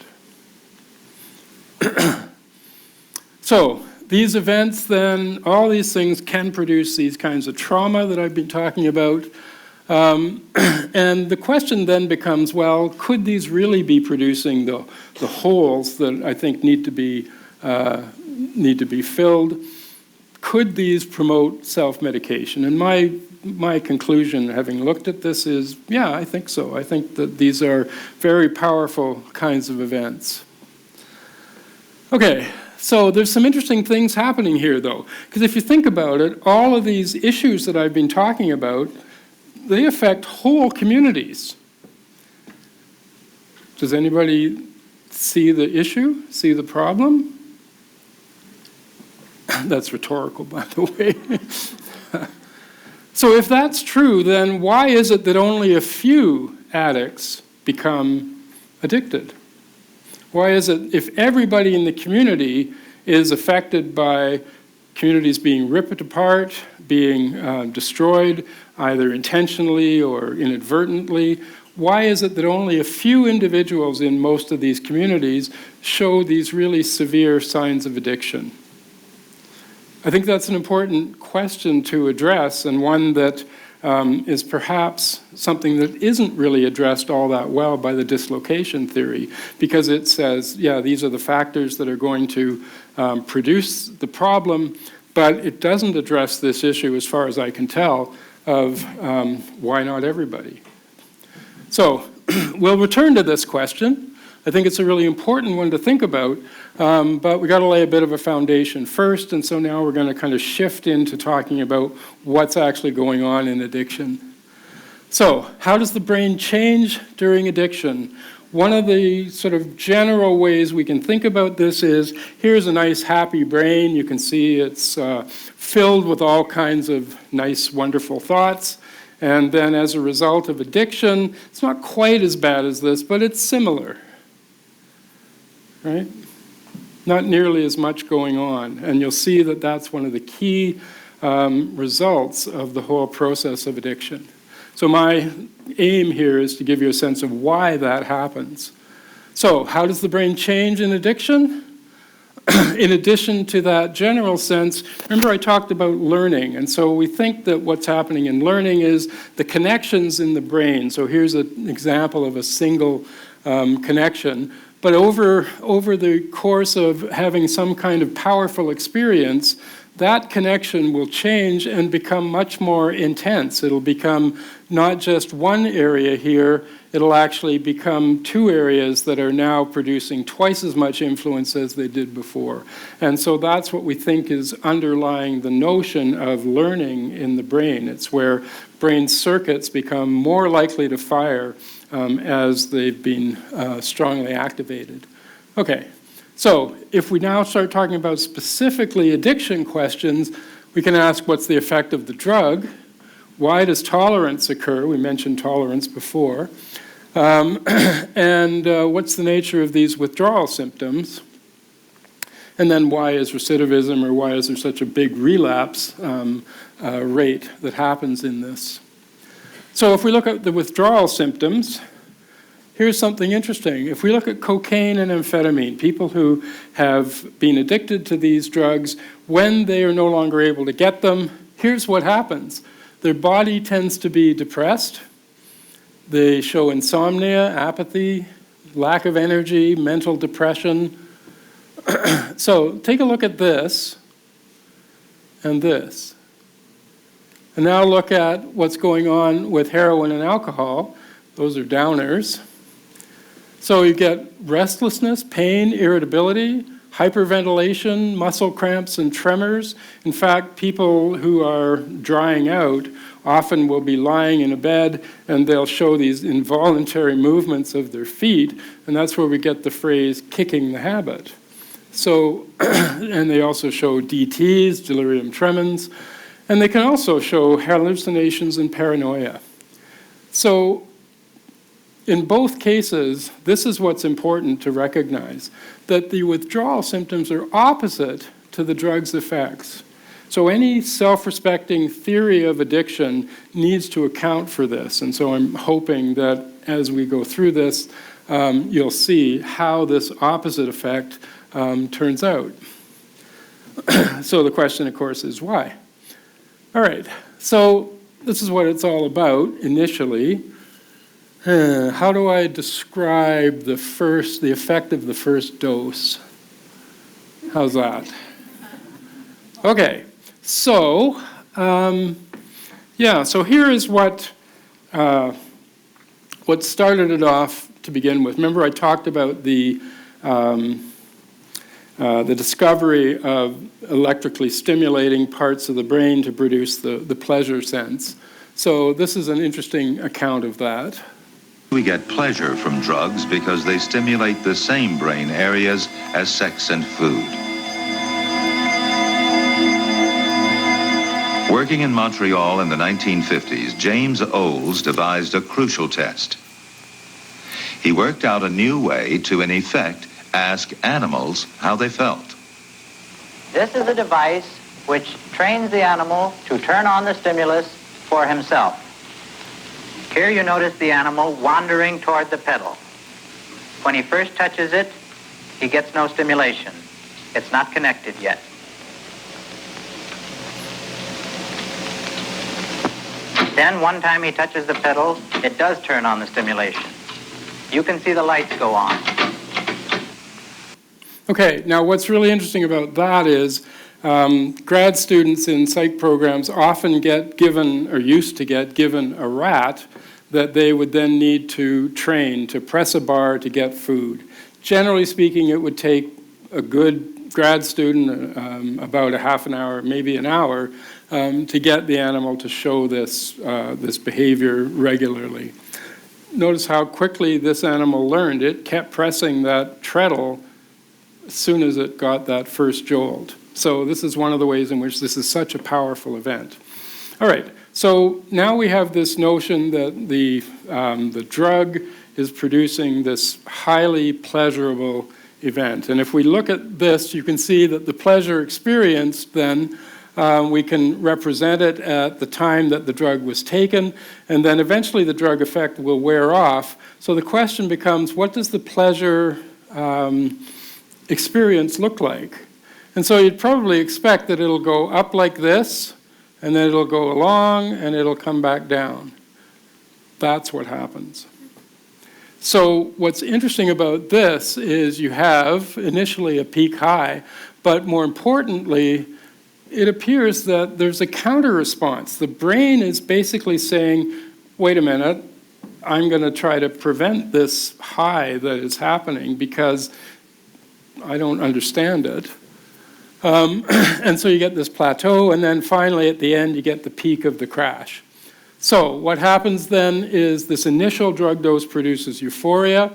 So these events then, all these things can produce these kinds of trauma that I've been talking about. And the question then becomes, well, could these really be producing the holes that I think need to be filled? Could these promote self-medication? And my conclusion, having looked at this, is, yeah, I think so. I think that these are very powerful kinds of events. Okay, so there's some interesting things happening here, though, because if you think about it, all of these issues that I've been talking about, they affect whole communities. Does anybody see the issue, see the problem? That's rhetorical, by the way. So if that's true, then why is it that only a few addicts become addicted? Why is it, if everybody in the community is affected by communities being ripped apart, being destroyed, either intentionally or inadvertently, why is it that only a few individuals in most of these communities show these really severe signs of addiction? I think that's an important question to address, and one that is perhaps something that isn't really addressed all that well by the dislocation theory, because it says, yeah, these are the factors that are going to produce the problem, but it doesn't address this issue, as far as I can tell, of why not everybody. So we'll return to this question. I think it's a really important one to think about, but we got to lay a bit of a foundation first, and so now we're going to kind of shift into talking about what's actually going on in addiction. So how does the brain change during addiction? One of the sort of general ways we can think about this is, here's a nice happy brain. You can see it's filled with all kinds of nice, wonderful thoughts. And then as a result of addiction, it's not quite as bad as this, but it's similar. Right? Not nearly as much going on. And you'll see that that's one of the key results of the whole process of addiction. So my aim here is to give you a sense of why that happens. So how does the brain change in addiction? In addition to that general sense, remember I talked about learning, and so we think that what's happening in learning is the connections in the brain. So here's an example of a single connection. But over the course of having some kind of powerful experience, that connection will change and become much more intense. It'll become not just one area here, it'll actually become two areas that are now producing twice as much influence as they did before. And so that's what we think is underlying the notion of learning in the brain. It's where brain circuits become more likely to fire as they've been strongly activated. Okay. So if we now start talking about specifically addiction questions, we can ask what's the effect of the drug? Why does tolerance occur? We mentioned tolerance before. And what's the nature of these withdrawal symptoms? And then why is recidivism, or why is there such a big relapse rate that happens in this? So if we look at the withdrawal symptoms, here's something interesting. If we look at cocaine and amphetamine, people who have been addicted to these drugs, when they are no longer able to get them, here's what happens. Their body tends to be depressed. They show insomnia, apathy, lack of energy, mental depression. So take a look at this and this. And now look at what's going on with heroin and alcohol. Those are downers. So you get restlessness, pain, irritability, hyperventilation, muscle cramps, and tremors. In fact, people who are drying out often will be lying in a bed and they'll show these involuntary movements of their feet, and that's where we get the phrase kicking the habit. So, and they also show DTs, delirium tremens, and they can also show hallucinations and paranoia. So, in both cases, this is what's important to recognize, that the withdrawal symptoms are opposite to the drug's effects. So any self-respecting theory of addiction needs to account for this. And so I'm hoping that as we go through this, you'll see how this opposite effect turns out. So the question, of course, is why? All right, so this is what it's all about initially. How do I describe the effect of the first dose? How's that? Okay, so so here is what started it off to begin with. Remember, I talked about the discovery of electrically stimulating parts of the brain to produce the pleasure sense. So this is an interesting account of that. We get pleasure from drugs because they stimulate the same brain areas as sex and food. Working in Montreal in the 1950s, James Olds devised a crucial test. He worked out a new way to, in effect, ask animals how they felt. This is a device which trains the animal to turn on the stimulus for himself. Here you notice the animal wandering toward the pedal. When he first touches it, he gets no stimulation. It's not connected yet. Then one time he touches the pedal, it does turn on the stimulation. You can see the lights go on. Okay, now what's really interesting about that is grad students in psych programs often get given, or used to get given, a rat that they would then need to train to press a bar to get food. Generally speaking, it would take a good grad student about a half an hour, maybe an hour, to get the animal to show this behavior regularly. Notice how quickly this animal learned. It kept pressing that treadle as soon as it got that first jolt. So this is one of the ways in which this is such a powerful event. All right, so now we have this notion that the drug is producing this highly pleasurable event. And if we look at this, you can see that the pleasure experienced then We can represent it at the time that the drug was taken, and then eventually the drug effect will wear off. So the question becomes, what does the pleasure experience look like? And so you'd probably expect that it'll go up like this, and then it'll go along, and it'll come back down. That's what happens. So what's interesting about this is you have initially a peak high, but more importantly, it appears that there's a counter response. The brain is basically saying, wait a minute, I'm going to try to prevent this high that is happening because I don't understand it. And so you get this plateau, and then finally at the end you get the peak of the crash. So what happens then is this initial drug dose produces euphoria.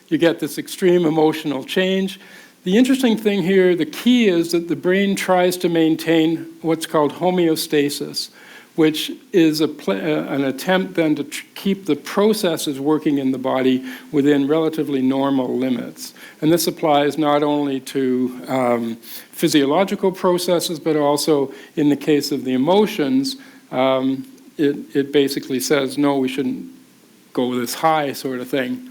You get this extreme emotional change. The interesting thing here, the key is that the brain tries to maintain what's called homeostasis, which is an attempt then to keep the processes working in the body within relatively normal limits. And this applies not only to physiological processes, but also in the case of the emotions, it basically says, no, we shouldn't go this high sort of thing.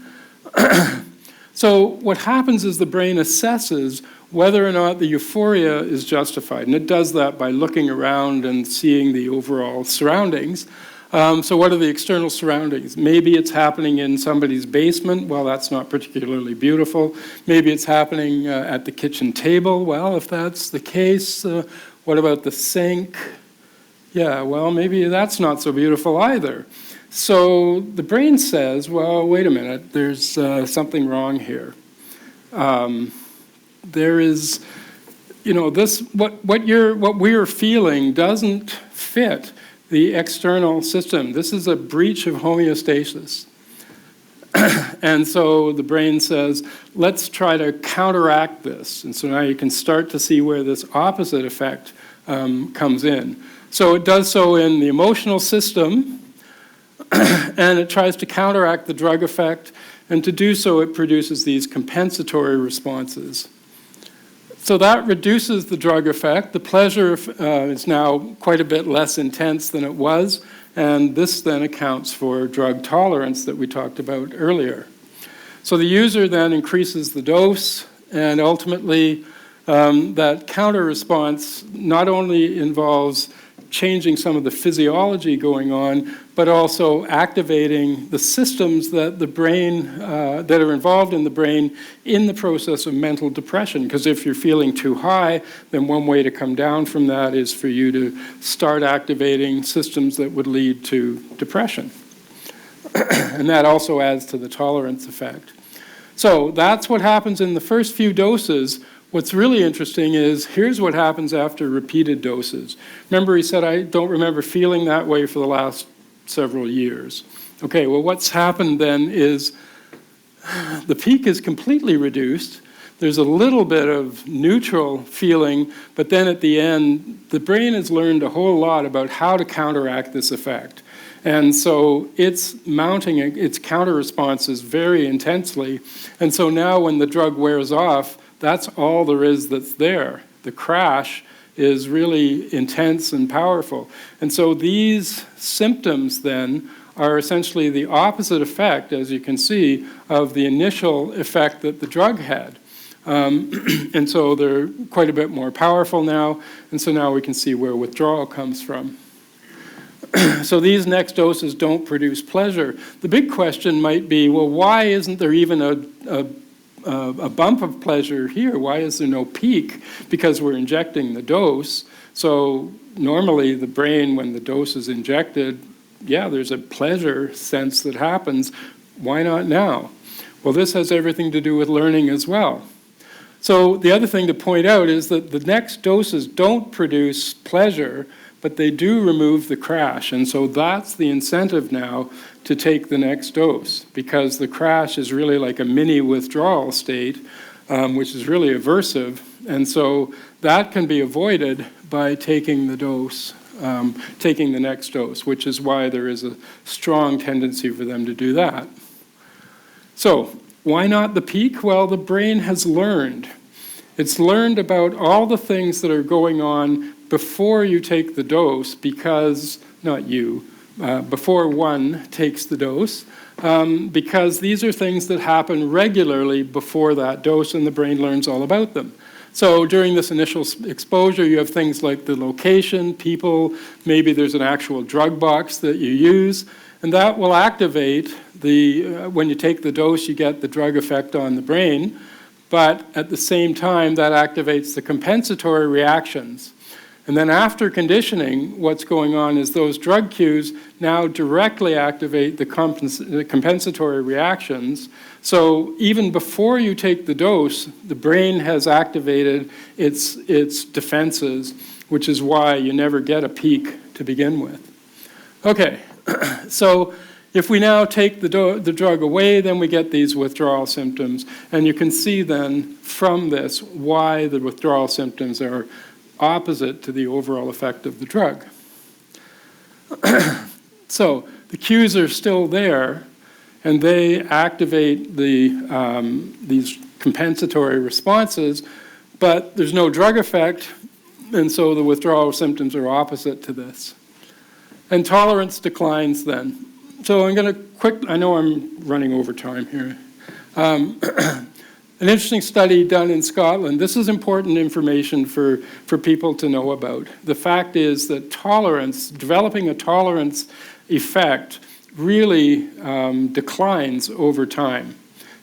So what happens is the brain assesses whether or not the euphoria is justified. And it does that by looking around and seeing the overall surroundings. So what are the external surroundings? Maybe it's happening in somebody's basement. Well, that's not particularly beautiful. Maybe it's happening at the kitchen table. Well, if that's the case, what about the sink? Yeah, well, maybe that's not so beautiful either. So the brain says, well, wait a minute, there's something wrong here. There is, what we're feeling doesn't fit the external system. This is a breach of homeostasis. And so the brain says, let's try to counteract this. And so now you can start to see where this opposite effect comes in. So it does so in the emotional system, and it tries to counteract the drug effect, and to do so it produces these compensatory responses. So that reduces the drug effect. The pleasure is now quite a bit less intense than it was, and this then accounts for drug tolerance that we talked about earlier. So the user then increases the dose, and ultimately that counter response not only involves changing some of the physiology going on, but also activating the systems that the brain, that are involved in the brain in the process of mental depression. Because if you're feeling too high, then one way to come down from that is for you to start activating systems that would lead to depression. And that also adds to the tolerance effect. So that's what happens in the first few doses. What's really interesting is, here's what happens after repeated doses. Remember, he said, I don't remember feeling that way for the last several years. Okay, well, what's happened then is the peak is completely reduced. There's a little bit of neutral feeling, but then at the end, the brain has learned a whole lot about how to counteract this effect. And so it's mounting its counter responses very intensely. And so now when the drug wears off, that's all there is that's there. The crash is really intense and powerful. And so these symptoms then are essentially the opposite effect, as you can see, of the initial effect that the drug had. And so they're quite a bit more powerful now, and so now we can see where withdrawal comes from. So these next doses don't produce pleasure. The big question might be, well, why isn't there even a bump of pleasure here? Why is there no peak? Because we're injecting the dose. So normally the brain, when the dose is injected, yeah, there's a pleasure sense that happens. Why not now? Well, this has everything to do with learning as well. So the other thing to point out is that the next doses don't produce pleasure, but they do remove the crash. And so that's the incentive now to take the next dose, because the crash is really like a mini withdrawal state, which is really aversive. And so that can be avoided by taking the dose, taking the next dose, which is why there is a strong tendency for them to do that. So why not the peak? Well, the brain has learned. It's learned about all the things that are going on before you take the dose, because, not you, before one takes the dose, because these are things that happen regularly before that dose, and the brain learns all about them. So during this initial exposure, you have things like the location, people, maybe there's an actual drug box that you use, and that will activate when you take the dose, you get the drug effect on the brain, but at the same time, that activates the compensatory reactions. And then after conditioning, what's going on is those drug cues now directly activate the compensatory reactions. So even before you take the dose, the brain has activated its defenses, which is why you never get a peak to begin with. Okay, so if we now take the drug away, then we get these withdrawal symptoms. And you can see then from this why the withdrawal symptoms are opposite to the overall effect of the drug. So the cues are still there, and they activate these compensatory responses, but there's no drug effect, and so the withdrawal symptoms are opposite to this. And tolerance declines then. So I'm going to I know I'm running over time here. An interesting study done in Scotland. This is important information for people to know about. The fact is that developing a tolerance effect really declines over time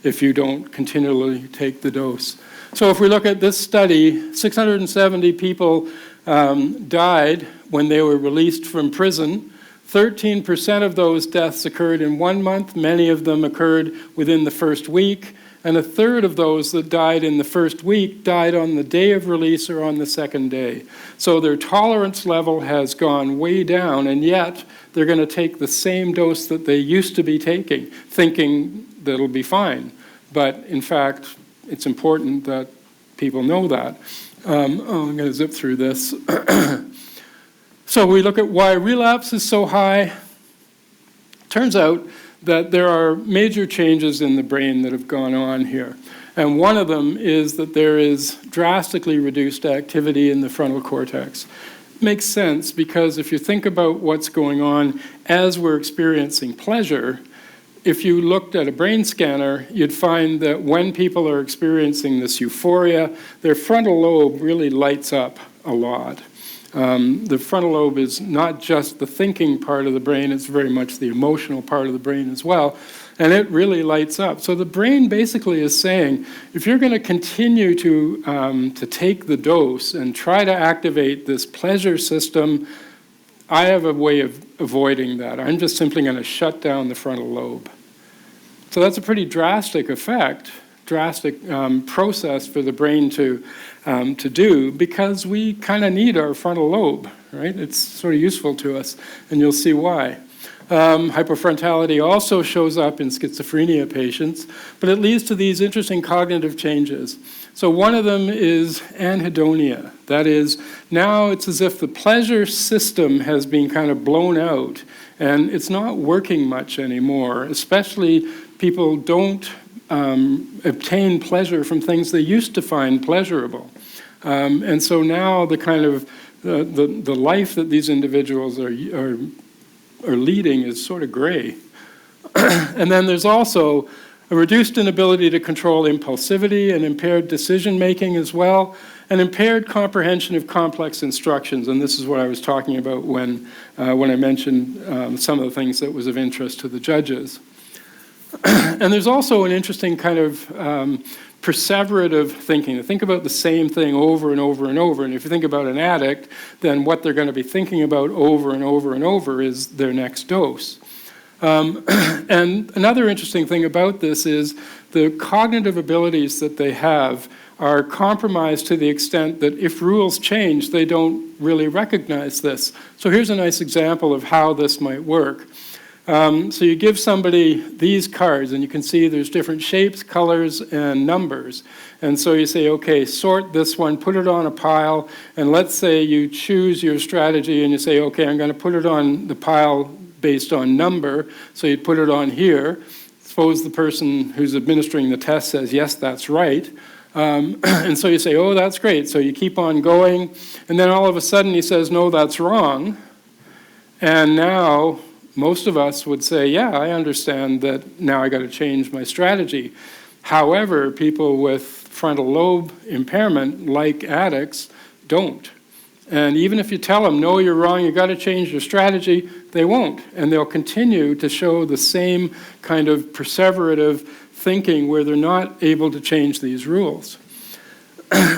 if you don't continually take the dose. So if we look at this study, 670 people died when they were released from prison. 13% of those deaths occurred in 1 month. Many of them occurred within the first week. And a third of those that died in the first week died on the day of release or on the second day. So their tolerance level has gone way down, and yet they're going to take the same dose that they used to be taking, thinking that it'll be fine. But in fact, it's important that people know that. I'm going to zip through this. So we look at why relapse is so high. Turns out that there are major changes in the brain that have gone on here. And one of them is that there is drastically reduced activity in the frontal cortex. Makes sense, because if you think about what's going on as we're experiencing pleasure, if you looked at a brain scanner, you'd find that when people are experiencing this euphoria, their frontal lobe really lights up a lot. The frontal lobe is not just the thinking part of the brain, it's very much the emotional part of the brain as well, and it really lights up. So the brain basically is saying, if you're going to continue to take the dose and try to activate this pleasure system, I have a way of avoiding that. I'm just simply going to shut down the frontal lobe. So that's a pretty drastic effect, drastic process for the brain to do, because we kind of need our frontal lobe, right? It's sort of useful to us, and you'll see why. Hypofrontality also shows up in schizophrenia patients, but it leads to these interesting cognitive changes. So one of them is anhedonia. That is, now it's as if the pleasure system has been kind of blown out, and it's not working much anymore, especially people don't obtain pleasure from things they used to find pleasurable. And so now the kind of the life that these individuals are leading is sort of gray. And then there's also a reduced inability to control impulsivity and impaired decision-making as well, and impaired comprehension of complex instructions. And this is what I was talking about when I mentioned some of the things that was of interest to the judges. And there's also an interesting kind of perseverative thinking, to think about the same thing over and over and over. And if you think about an addict, then what they're going to be thinking about over and over and over is their next dose. And another interesting thing about this is the cognitive abilities that they have are compromised to the extent that if rules change, they don't really recognize this. So here's a nice example of how this might work. So you give somebody these cards, and you can see there's different shapes, colors, and numbers. And so you say, okay, sort this one, put it on a pile, and let's say you choose your strategy, and you say, okay, I'm going to put it on the pile based on number, so you put it on here. Suppose the person who's administering the test says, yes, that's right. And so you say, oh, that's great. So you keep on going. And then all of a sudden he says, no, that's wrong. And now most of us would say, yeah, I understand that now I got to change my strategy. However, people with frontal lobe impairment, like addicts, don't. And even if you tell them, no, you're wrong, you got to change your strategy, they won't. And they'll continue to show the same kind of perseverative thinking where they're not able to change these rules.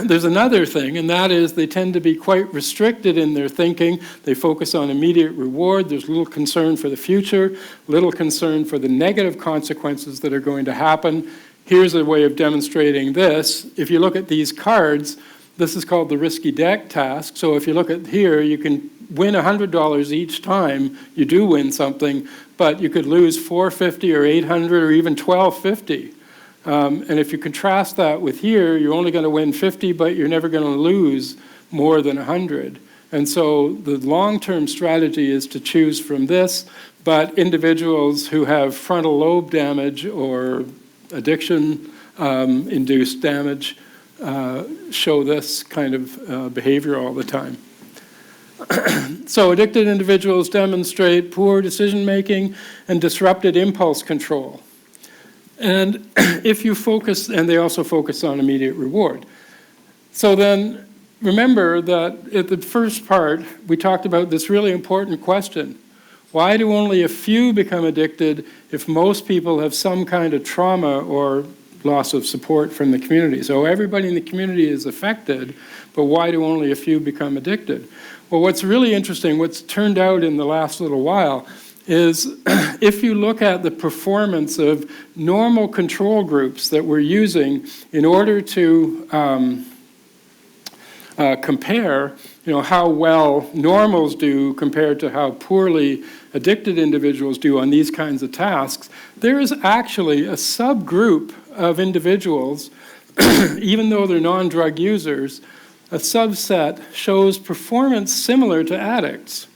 There's another thing, and that is they tend to be quite restricted in their thinking. They focus on immediate reward. There's little concern for the future, little concern for the negative consequences that are going to happen. Here's a way of demonstrating this. If you look at these cards, this is called the risky deck task. So if you look at here, you can win $100 each time you do win something, but you could lose $450 or $800 or even $1250. And if you contrast that with here, you're only going to win 50, but you're never going to lose more than 100. And so the long-term strategy is to choose from this, but individuals who have frontal lobe damage or addiction-induced damage show this kind of behavior all the time. So addicted individuals demonstrate poor decision-making and disrupted impulse control. And if you focus, and they also focus on immediate reward. So then remember that at the first part, we talked about this really important question. Why do only a few become addicted if most people have some kind of trauma or loss of support from the community? So everybody in the community is affected, but why do only a few become addicted? Well, what's really interesting, what's turned out in the last little while, is if you look at the performance of normal control groups that we're using in order to compare, how well normals do compared to how poorly addicted individuals do on these kinds of tasks, there is actually a subgroup of individuals, even though they're non-drug users, a subset shows performance similar to addicts.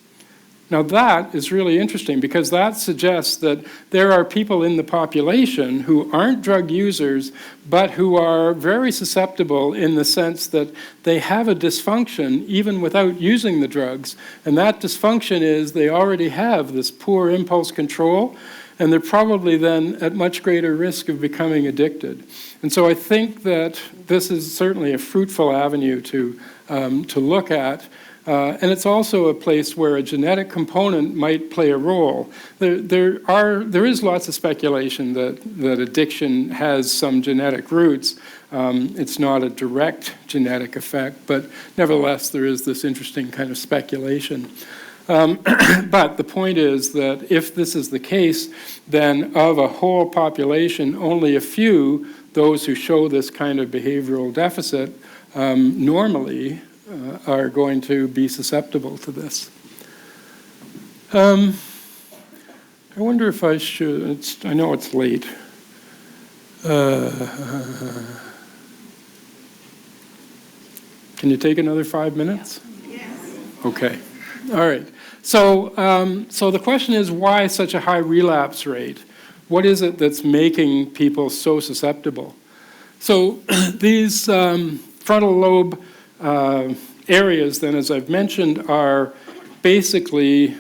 Now that is really interesting because that suggests that there are people in the population who aren't drug users but who are very susceptible in the sense that they have a dysfunction even without using the drugs. And that dysfunction is they already have this poor impulse control and they're probably then at much greater risk of becoming addicted. And so I think that this is certainly a fruitful avenue to look at. And it's also a place where a genetic component might play a role. There is lots of speculation that addiction has some genetic roots. It's not a direct genetic effect, but nevertheless there is this interesting kind of speculation. But the point is that if this is the case, then of a whole population, only a few, those who show this kind of behavioral deficit, normally are going to be susceptible to this. I wonder if I should, I know it's late. Can you take another 5 minutes? Yes. Okay, all right. So the question is, why such a high relapse rate? What is it that's making people so susceptible? So these frontal lobe areas, then, as I've mentioned, are basically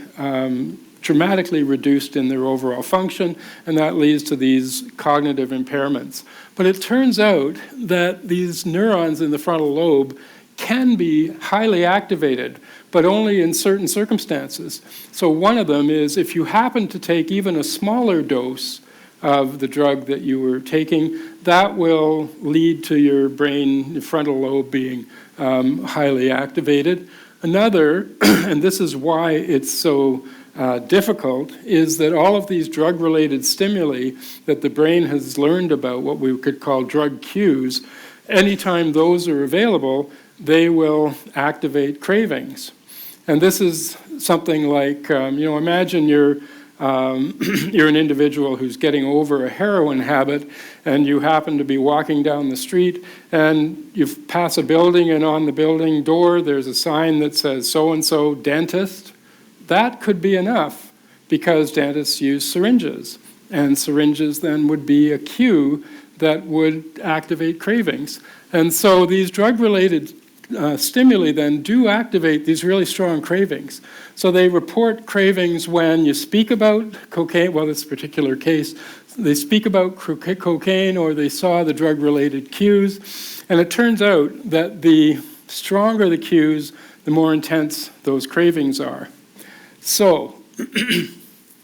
dramatically reduced in their overall function, and that leads to these cognitive impairments. But it turns out that these neurons in the frontal lobe can be highly activated, but only in certain circumstances. So one of them is if you happen to take even a smaller dose of the drug that you were taking, that will lead to your brain, your frontal lobe being highly activated. Another, and this is why it's so difficult, is that all of these drug-related stimuli that the brain has learned about, what we could call drug cues, anytime those are available, they will activate cravings. And this is something like, imagine you're an individual who's getting over a heroin habit and you happen to be walking down the street and you pass a building and on the building door there's a sign that says so-and-so dentist. That could be enough because dentists use syringes. And syringes then would be a cue that would activate cravings. And so these drug-related stimuli then do activate these really strong cravings. So they report cravings when you speak about cocaine, well, this particular case, they speak about cocaine or they saw the drug-related cues. And it turns out that the stronger the cues, the more intense those cravings are. So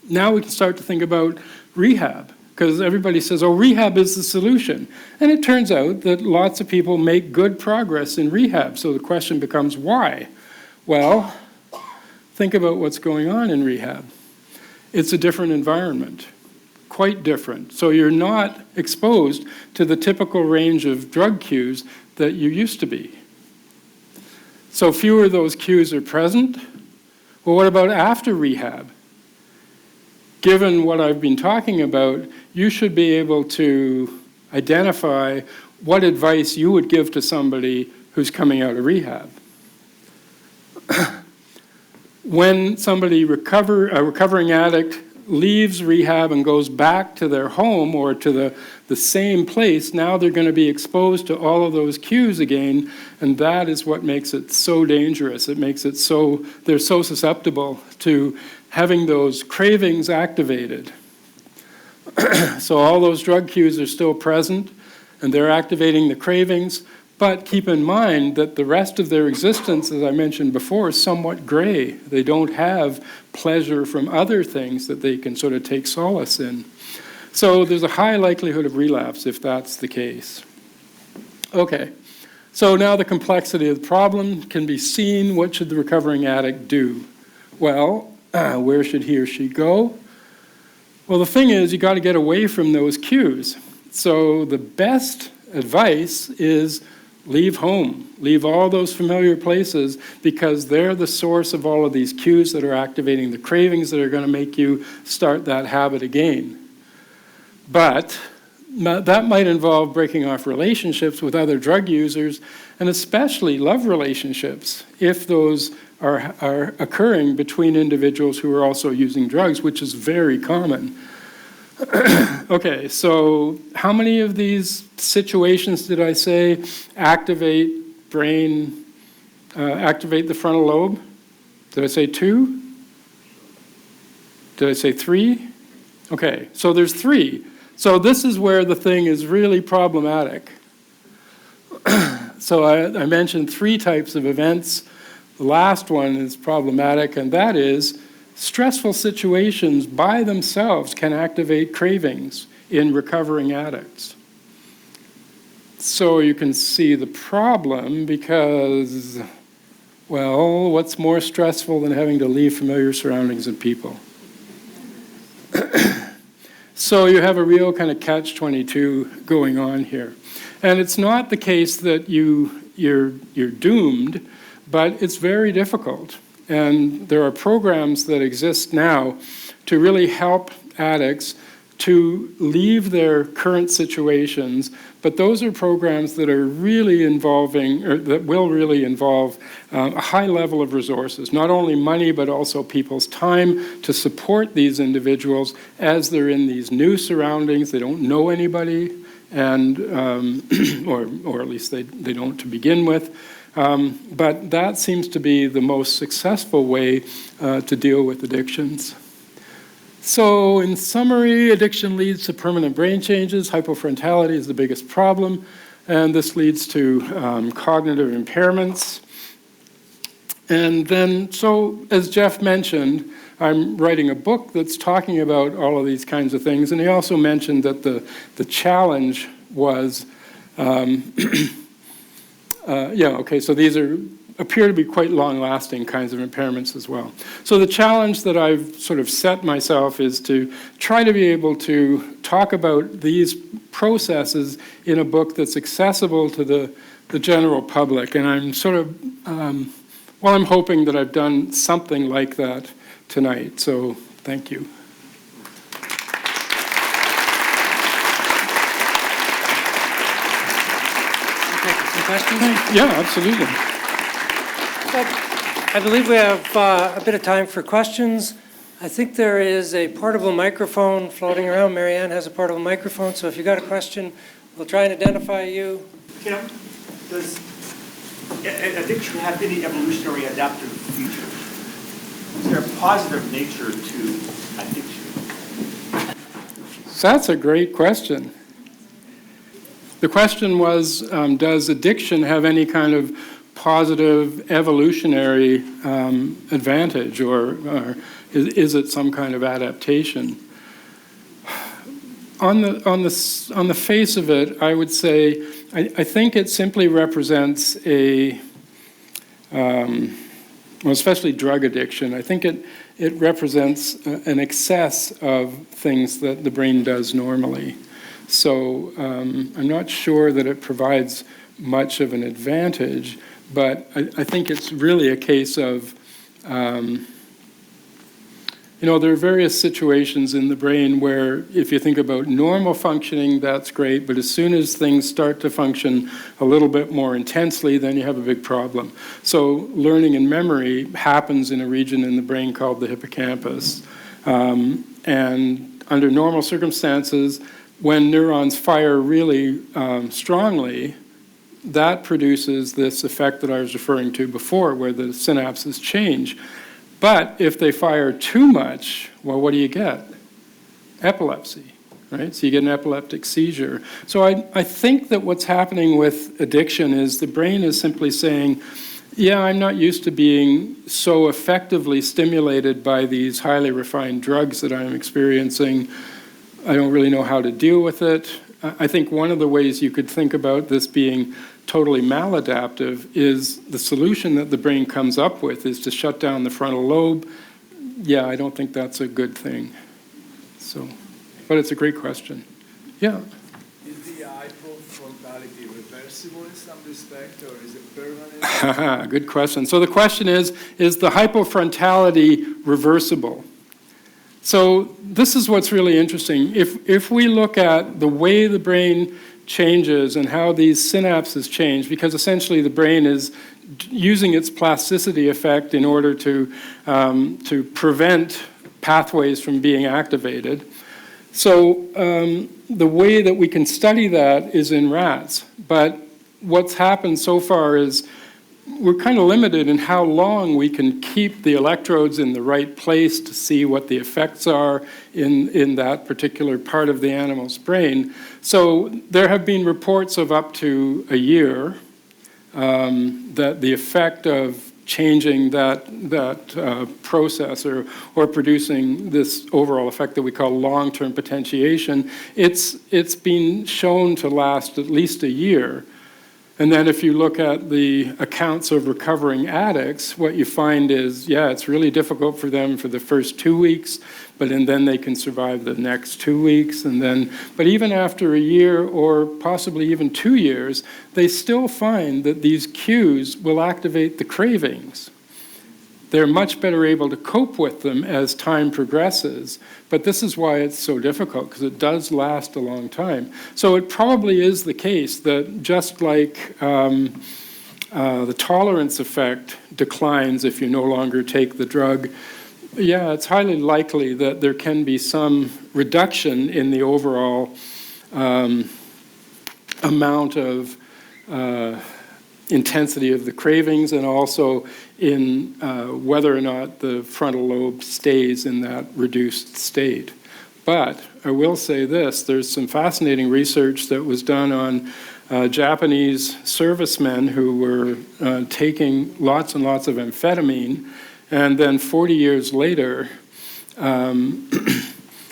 now we can start to think about rehab, because everybody says, oh, rehab is the solution. And it turns out that lots of people make good progress in rehab. So the question becomes, why? Well, think about what's going on in rehab. It's a different environment, quite different. So you're not exposed to the typical range of drug cues that you used to be. So fewer of those cues are present. Well, what about after rehab? Given what I've been talking about, you should be able to identify what advice you would give to somebody who's coming out of rehab. When somebody, a recovering addict, leaves rehab and goes back to their home or to the same place, now they're going to be exposed to all of those cues again, and that is what makes it so dangerous. It makes it so, they're so susceptible to having those cravings activated. So all those drug cues are still present, and they're activating the cravings, but keep in mind that the rest of their existence, as I mentioned before, is somewhat gray. They don't have pleasure from other things that they can sort of take solace in. So there's a high likelihood of relapse if that's the case. Okay, so now the complexity of the problem can be seen. What should the recovering addict do? Well, where should he or she go? Well, the thing is, you got to get away from those cues. So the best advice is leave home. Leave all those familiar places, because they're the source of all of these cues that are activating the cravings that are going to make you start that habit again. But that might involve breaking off relationships with other drug users, and especially love relationships, if those are occurring between individuals who are also using drugs, which is very common. Okay, so how many of these situations did I say activate the frontal lobe? Did I say 2? Did I say 3? Okay, so there's 3. So this is where the thing is really problematic. So I mentioned 3 types of events. The last one is problematic, and that is stressful situations by themselves can activate cravings in recovering addicts. So you can see the problem because, well, what's more stressful than having to leave familiar surroundings and people? So you have a real kind of catch-22 going on here. And it's not the case that you're doomed, but it's very difficult. And there are programs that exist now to really help addicts to leave their current situations, but those are programs that are really involving, or that will really involve a high level of resources, not only money, but also people's time to support these individuals as they're in these new surroundings. They don't know anybody, and or at least they don't to begin with. But that seems to be the most successful way to deal with addictions. So in summary, addiction leads to permanent brain changes. Hypofrontality is the biggest problem, and this leads to cognitive impairments. And then, so as Jeff mentioned, I'm writing a book that's talking about all of these kinds of things, and he also mentioned that the challenge was so these appear to be quite long-lasting kinds of impairments as well. So the challenge that I've sort of set myself is to try to be able to talk about these processes in a book that's accessible to the general public. And I'm sort of, I'm hoping that I've done something like that tonight. So thank you. Questions? Yeah, absolutely. I believe we have a bit of time for questions. I think there is a portable microphone floating around. Marianne has a portable microphone, so if you've got a question, we'll try and identify you. Tim, does addiction have any evolutionary adaptive features? Is there a positive nature to addiction? So that's a great question. The question was, does addiction have any kind of positive evolutionary advantage, or is it some kind of adaptation? On the face of it, I would say I think it simply represents well, especially drug addiction. I think it represents an excess of things that the brain does normally. So I'm not sure that it provides much of an advantage, but I think it's really a case of, there are various situations in the brain where if you think about normal functioning, that's great, but as soon as things start to function a little bit more intensely, then you have a big problem. So learning and memory happens in a region in the brain called the hippocampus. And under normal circumstances, when neurons fire really strongly, that produces this effect that I was referring to before, where the synapses change. But if they fire too much, well, what do you get? Epilepsy, right? So you get an epileptic seizure. So I think that what's happening with addiction is the brain is simply saying, yeah, I'm not used to being so effectively stimulated by these highly refined drugs that I'm experiencing. I don't really know how to deal with it. I think one of the ways you could think about this being totally maladaptive is the solution that the brain comes up with is to shut down the frontal lobe. Yeah, I don't think that's a good thing. So, but it's a great question. Yeah. Is the hypofrontality reversible in some respect, or is it permanent? Good question. So the question is the hypofrontality reversible? So this is what's really interesting. If we look at the way the brain changes and how these synapses change, because essentially the brain is using its plasticity effect in order to prevent pathways from being activated. So the way that we can study that is in rats. But what's happened so far is we're kind of limited in how long we can keep the electrodes in the right place to see what the effects are in that particular part of the animal's brain. So there have been reports of up to a year that the effect of changing that process or producing this overall effect that we call long-term potentiation, it's been shown to last at least a year. And then if you look at the accounts of recovering addicts, what you find is, yeah, it's really difficult for them for the first 2 weeks, then they can survive the next 2 weeks. But even after a year or possibly even 2 years, they still find that these cues will activate the cravings. They're much better able to cope with them as time progresses. But this is why it's so difficult, because it does last a long time. So it probably is the case that just like the tolerance effect declines if you no longer take the drug, yeah, it's highly likely that there can be some reduction in the overall amount of intensity of the cravings, and also in whether or not the frontal lobe stays in that reduced state. But I will say this, there's some fascinating research that was done on Japanese servicemen who were taking lots and lots of amphetamine, and then 40 years later,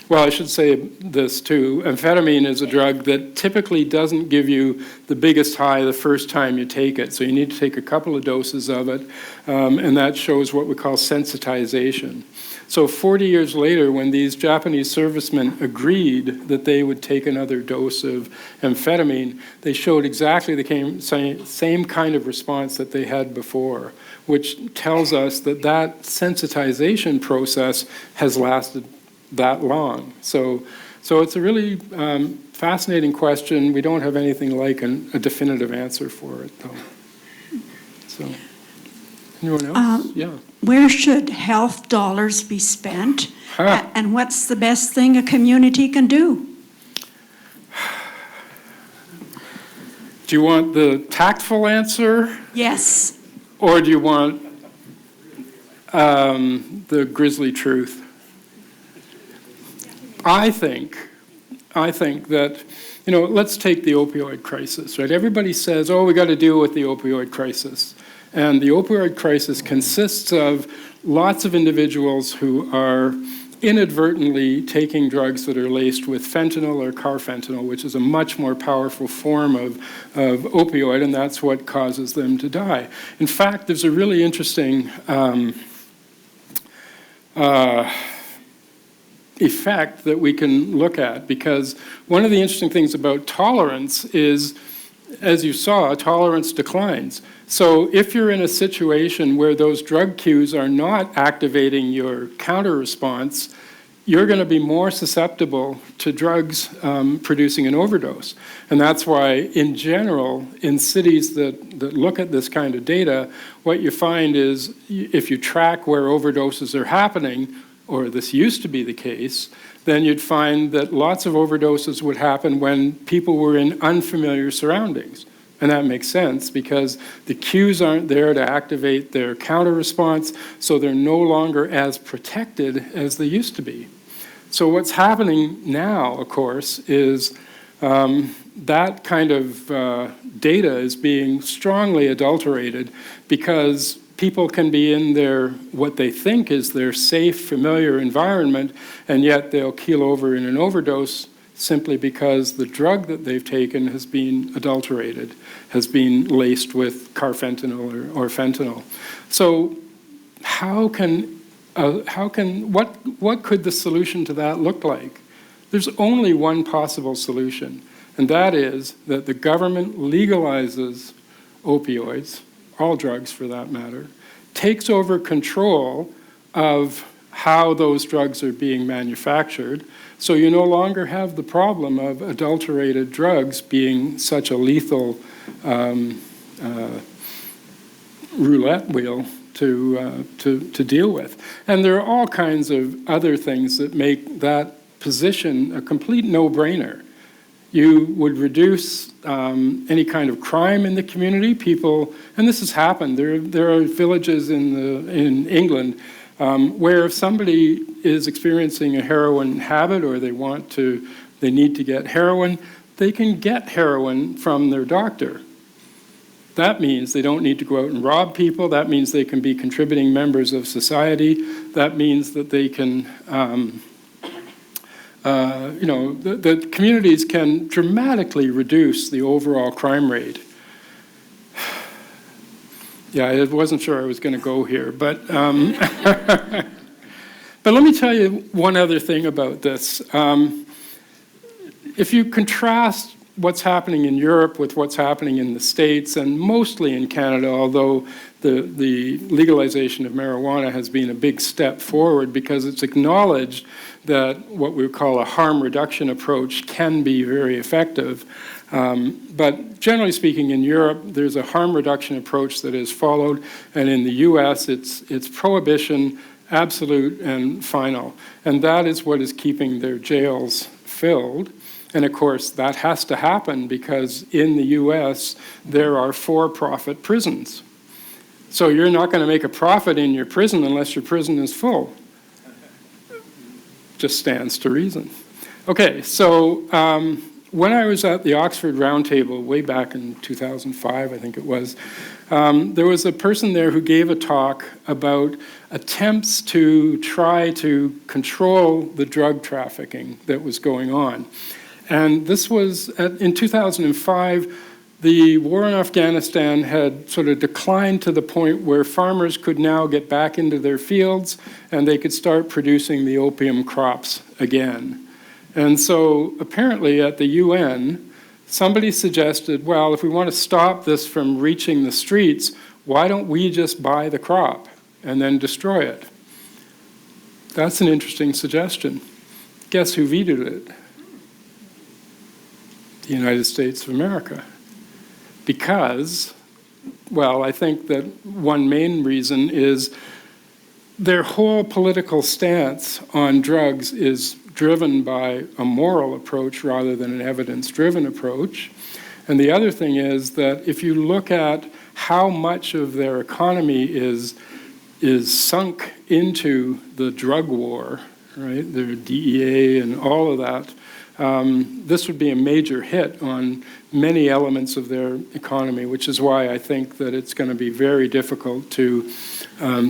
well, I should say this too. Amphetamine is a drug that typically doesn't give you the biggest high the first time you take it. So you need to take a couple of doses of it, and that shows what we call sensitization. So 40 years later, when these Japanese servicemen agreed that they would take another dose of amphetamine, they showed exactly the same kind of response that they had before, which tells us that that sensitization process has lasted that long. So it's a really fascinating question. We don't have anything like a definitive answer for it, though. So, Anyone else? Yeah. Where should health dollars be spent? Huh. And what's the best thing a community can do? Do you want the tactful answer, Yes. or do you want the grisly truth? I think that, let's take the opioid crisis, right? Everybody says, oh, we got to deal with the opioid crisis. And the opioid crisis consists of lots of individuals who are inadvertently taking drugs that are laced with fentanyl or carfentanil, which is a much more powerful form of opioid, and that's what causes them to die. In fact, there's a really interesting effect that we can look at, because one of the interesting things about tolerance is, as you saw, tolerance declines. So if you're in a situation where those drug cues are not activating your counter response, you're going to be more susceptible to drugs producing an overdose. And that's why, in general, in cities that look at this kind of data, what you find is if you track where overdoses are happening, or this used to be the case, then you'd find that lots of overdoses would happen when people were in unfamiliar surroundings. And that makes sense because the cues aren't there to activate their counter response, so they're no longer as protected as they used to be. So what's happening now, of course, is that kind of data is being strongly adulterated because people can be in their, what they think is their safe, familiar environment, and yet they'll keel over in an overdose simply because the drug that they've taken has been adulterated, has been laced with carfentanil or fentanyl. So what could the solution to that look like? There's only one possible solution, and that is that the government legalizes opioids, all drugs for that matter, takes over control of how those drugs are being manufactured, so you no longer have the problem of adulterated drugs being such a lethal roulette wheel to deal with. And there are all kinds of other things that make that position a complete no-brainer. You would reduce any kind of crime in the community. People, and this has happened, there are villages in England where if somebody is experiencing a heroin habit or they need to get heroin, they can get heroin from their doctor. That means they don't need to go out and rob people. That means they can be contributing members of society. That means that they can, the communities can dramatically reduce the overall crime rate. Yeah, I wasn't sure I was going to go here, but but let me tell you one other thing about this. If you contrast what's happening in Europe with what's happening in the States, and mostly in Canada, although the legalization of marijuana has been a big step forward because it's acknowledged that what we call a harm reduction approach can be very effective. But generally speaking, in Europe, there's a harm reduction approach that is followed, and in the US, it's prohibition, absolute and final. And that is what is keeping their jails filled. And of course, that has to happen because in the US, there are for-profit prisons. So you're not going to make a profit in your prison unless your prison is full. Just stands to reason. Okay, so when I was at the Oxford Roundtable way back in 2005, I think it was, there was a person there who gave a talk about attempts to try to control the drug trafficking that was going on. And this was, in 2005, the war in Afghanistan had sort of declined to the point where farmers could now get back into their fields and they could start producing the opium crops again. And so apparently at the UN, somebody suggested, well, if we want to stop this from reaching the streets, why don't we just buy the crop and then destroy it? That's an interesting suggestion. Guess who vetoed it? The United States of America. Because Well, I think that one main reason is their whole political stance on drugs is driven by a moral approach rather than an evidence-driven approach. And the other thing is that if you look at how much of their economy is sunk into the drug war, right, their DEA and all of that, this would be a major hit on many elements of their economy, which is why I think that it's going to be very difficult to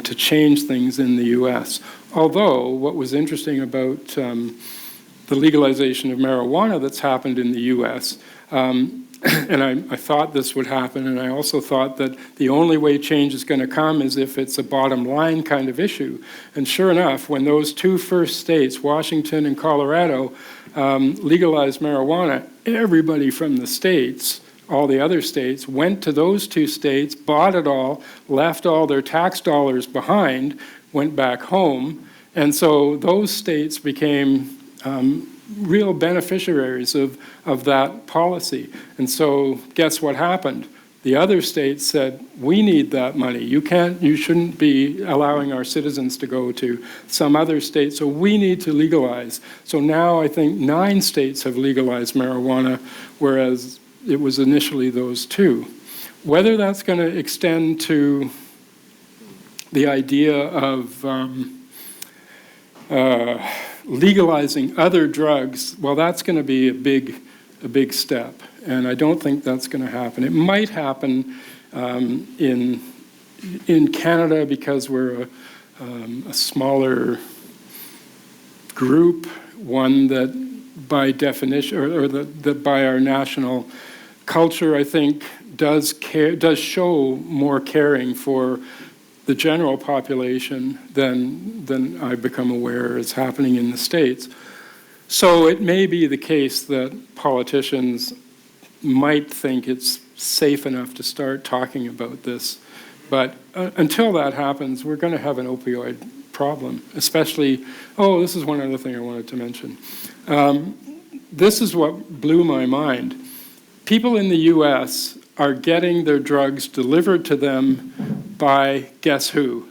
change things in the U.S. Although, what was interesting about the legalization of marijuana that's happened in the U.S., and I thought this would happen, and I also thought that the only way change is going to come is if it's a bottom line kind of issue. And sure enough, when those two first states, Washington and Colorado, legalized marijuana, everybody from the states, all the other states, went to those two states, bought it all, left all their tax dollars behind, went back home. And so those states became real beneficiaries of that policy. And so guess what happened? The other states said, we need that money. You shouldn't be allowing our citizens to go to some other state, so we need to legalize. So now I think 9 states have legalized marijuana, whereas it was initially those 2. Whether that's going to extend to the idea of legalizing other drugs, well, that's going to be a big step, and I don't think that's going to happen. It might happen in Canada because we're a smaller group, one that by definition, or that by our national culture, I think does show more caring for the general population than I've become aware is happening in the States. So it may be the case that politicians might think it's safe enough to start talking about this. But until that happens, we're going to have an opioid problem, especially, this is one other thing I wanted to mention. This is what blew my mind. People in the US are getting their drugs delivered to them by guess who?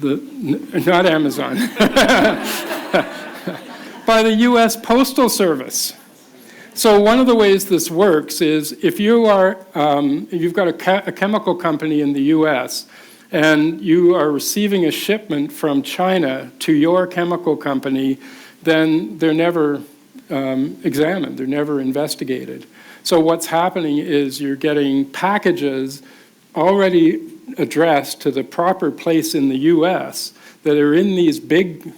Not Amazon. By the US Postal Service. So one of the ways this works is if you've got a chemical company in the US and you are receiving a shipment from China to your chemical company, then they're never examined, they're never investigated. So what's happening is you're getting packages already addressed to the proper place in the US that are in these big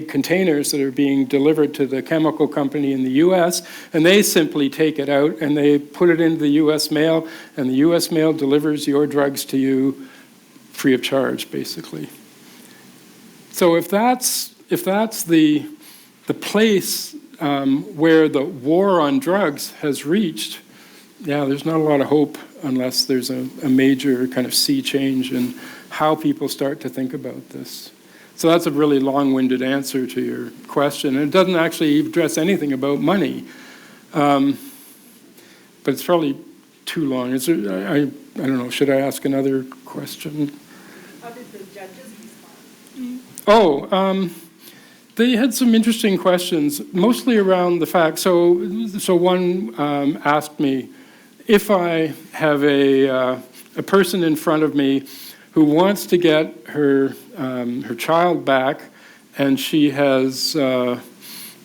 containers that are being delivered to the chemical company in the US, and they simply take it out and they put it into the US mail, and the US mail delivers your drugs to you free of charge, basically. So if that's the place where the war on drugs has reached, there's not a lot of hope unless there's a major kind of sea change in how people start to think about this. So that's a really long-winded answer to your question. And it doesn't actually address anything about money. But it's probably too long. I don't know, should I ask another question? How did the judges respond? They had some interesting questions, mostly around the fact, so one asked me, if I have a person in front of me who wants to get her child back, and she has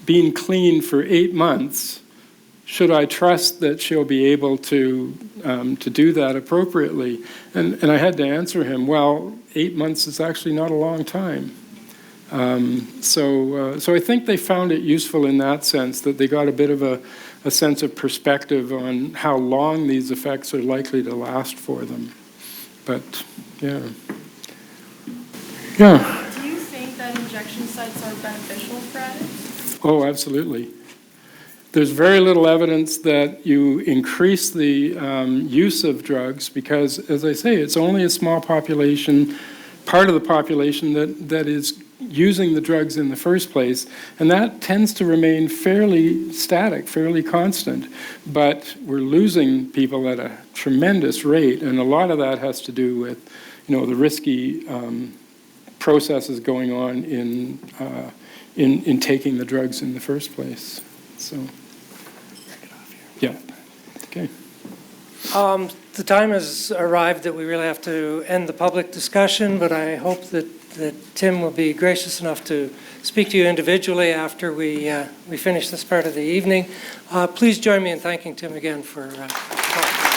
been clean for 8 months, should I trust that she'll be able to do that appropriately? And I had to answer him, well, 8 months is actually not a long time. So I think they found it useful in that sense, that they got a bit of a sense of perspective on how long these effects are likely to last for them. But, yeah. Do you think that injection sites are beneficial for addicts? Oh, absolutely. There's very little evidence that you increase the use of drugs because, as I say, it's only a small population, part of the population that is using the drugs in the first place, and that tends to remain fairly static, fairly constant. But we're losing people at a tremendous rate, and a lot of that has to do with, the risky processes going on in taking the drugs in the first place. So, yeah, okay. The time has arrived that we really have to end the public discussion, but I hope that Tim will be gracious enough to speak to you individually after we finish this part of the evening. Please join me in thanking Tim again for talking.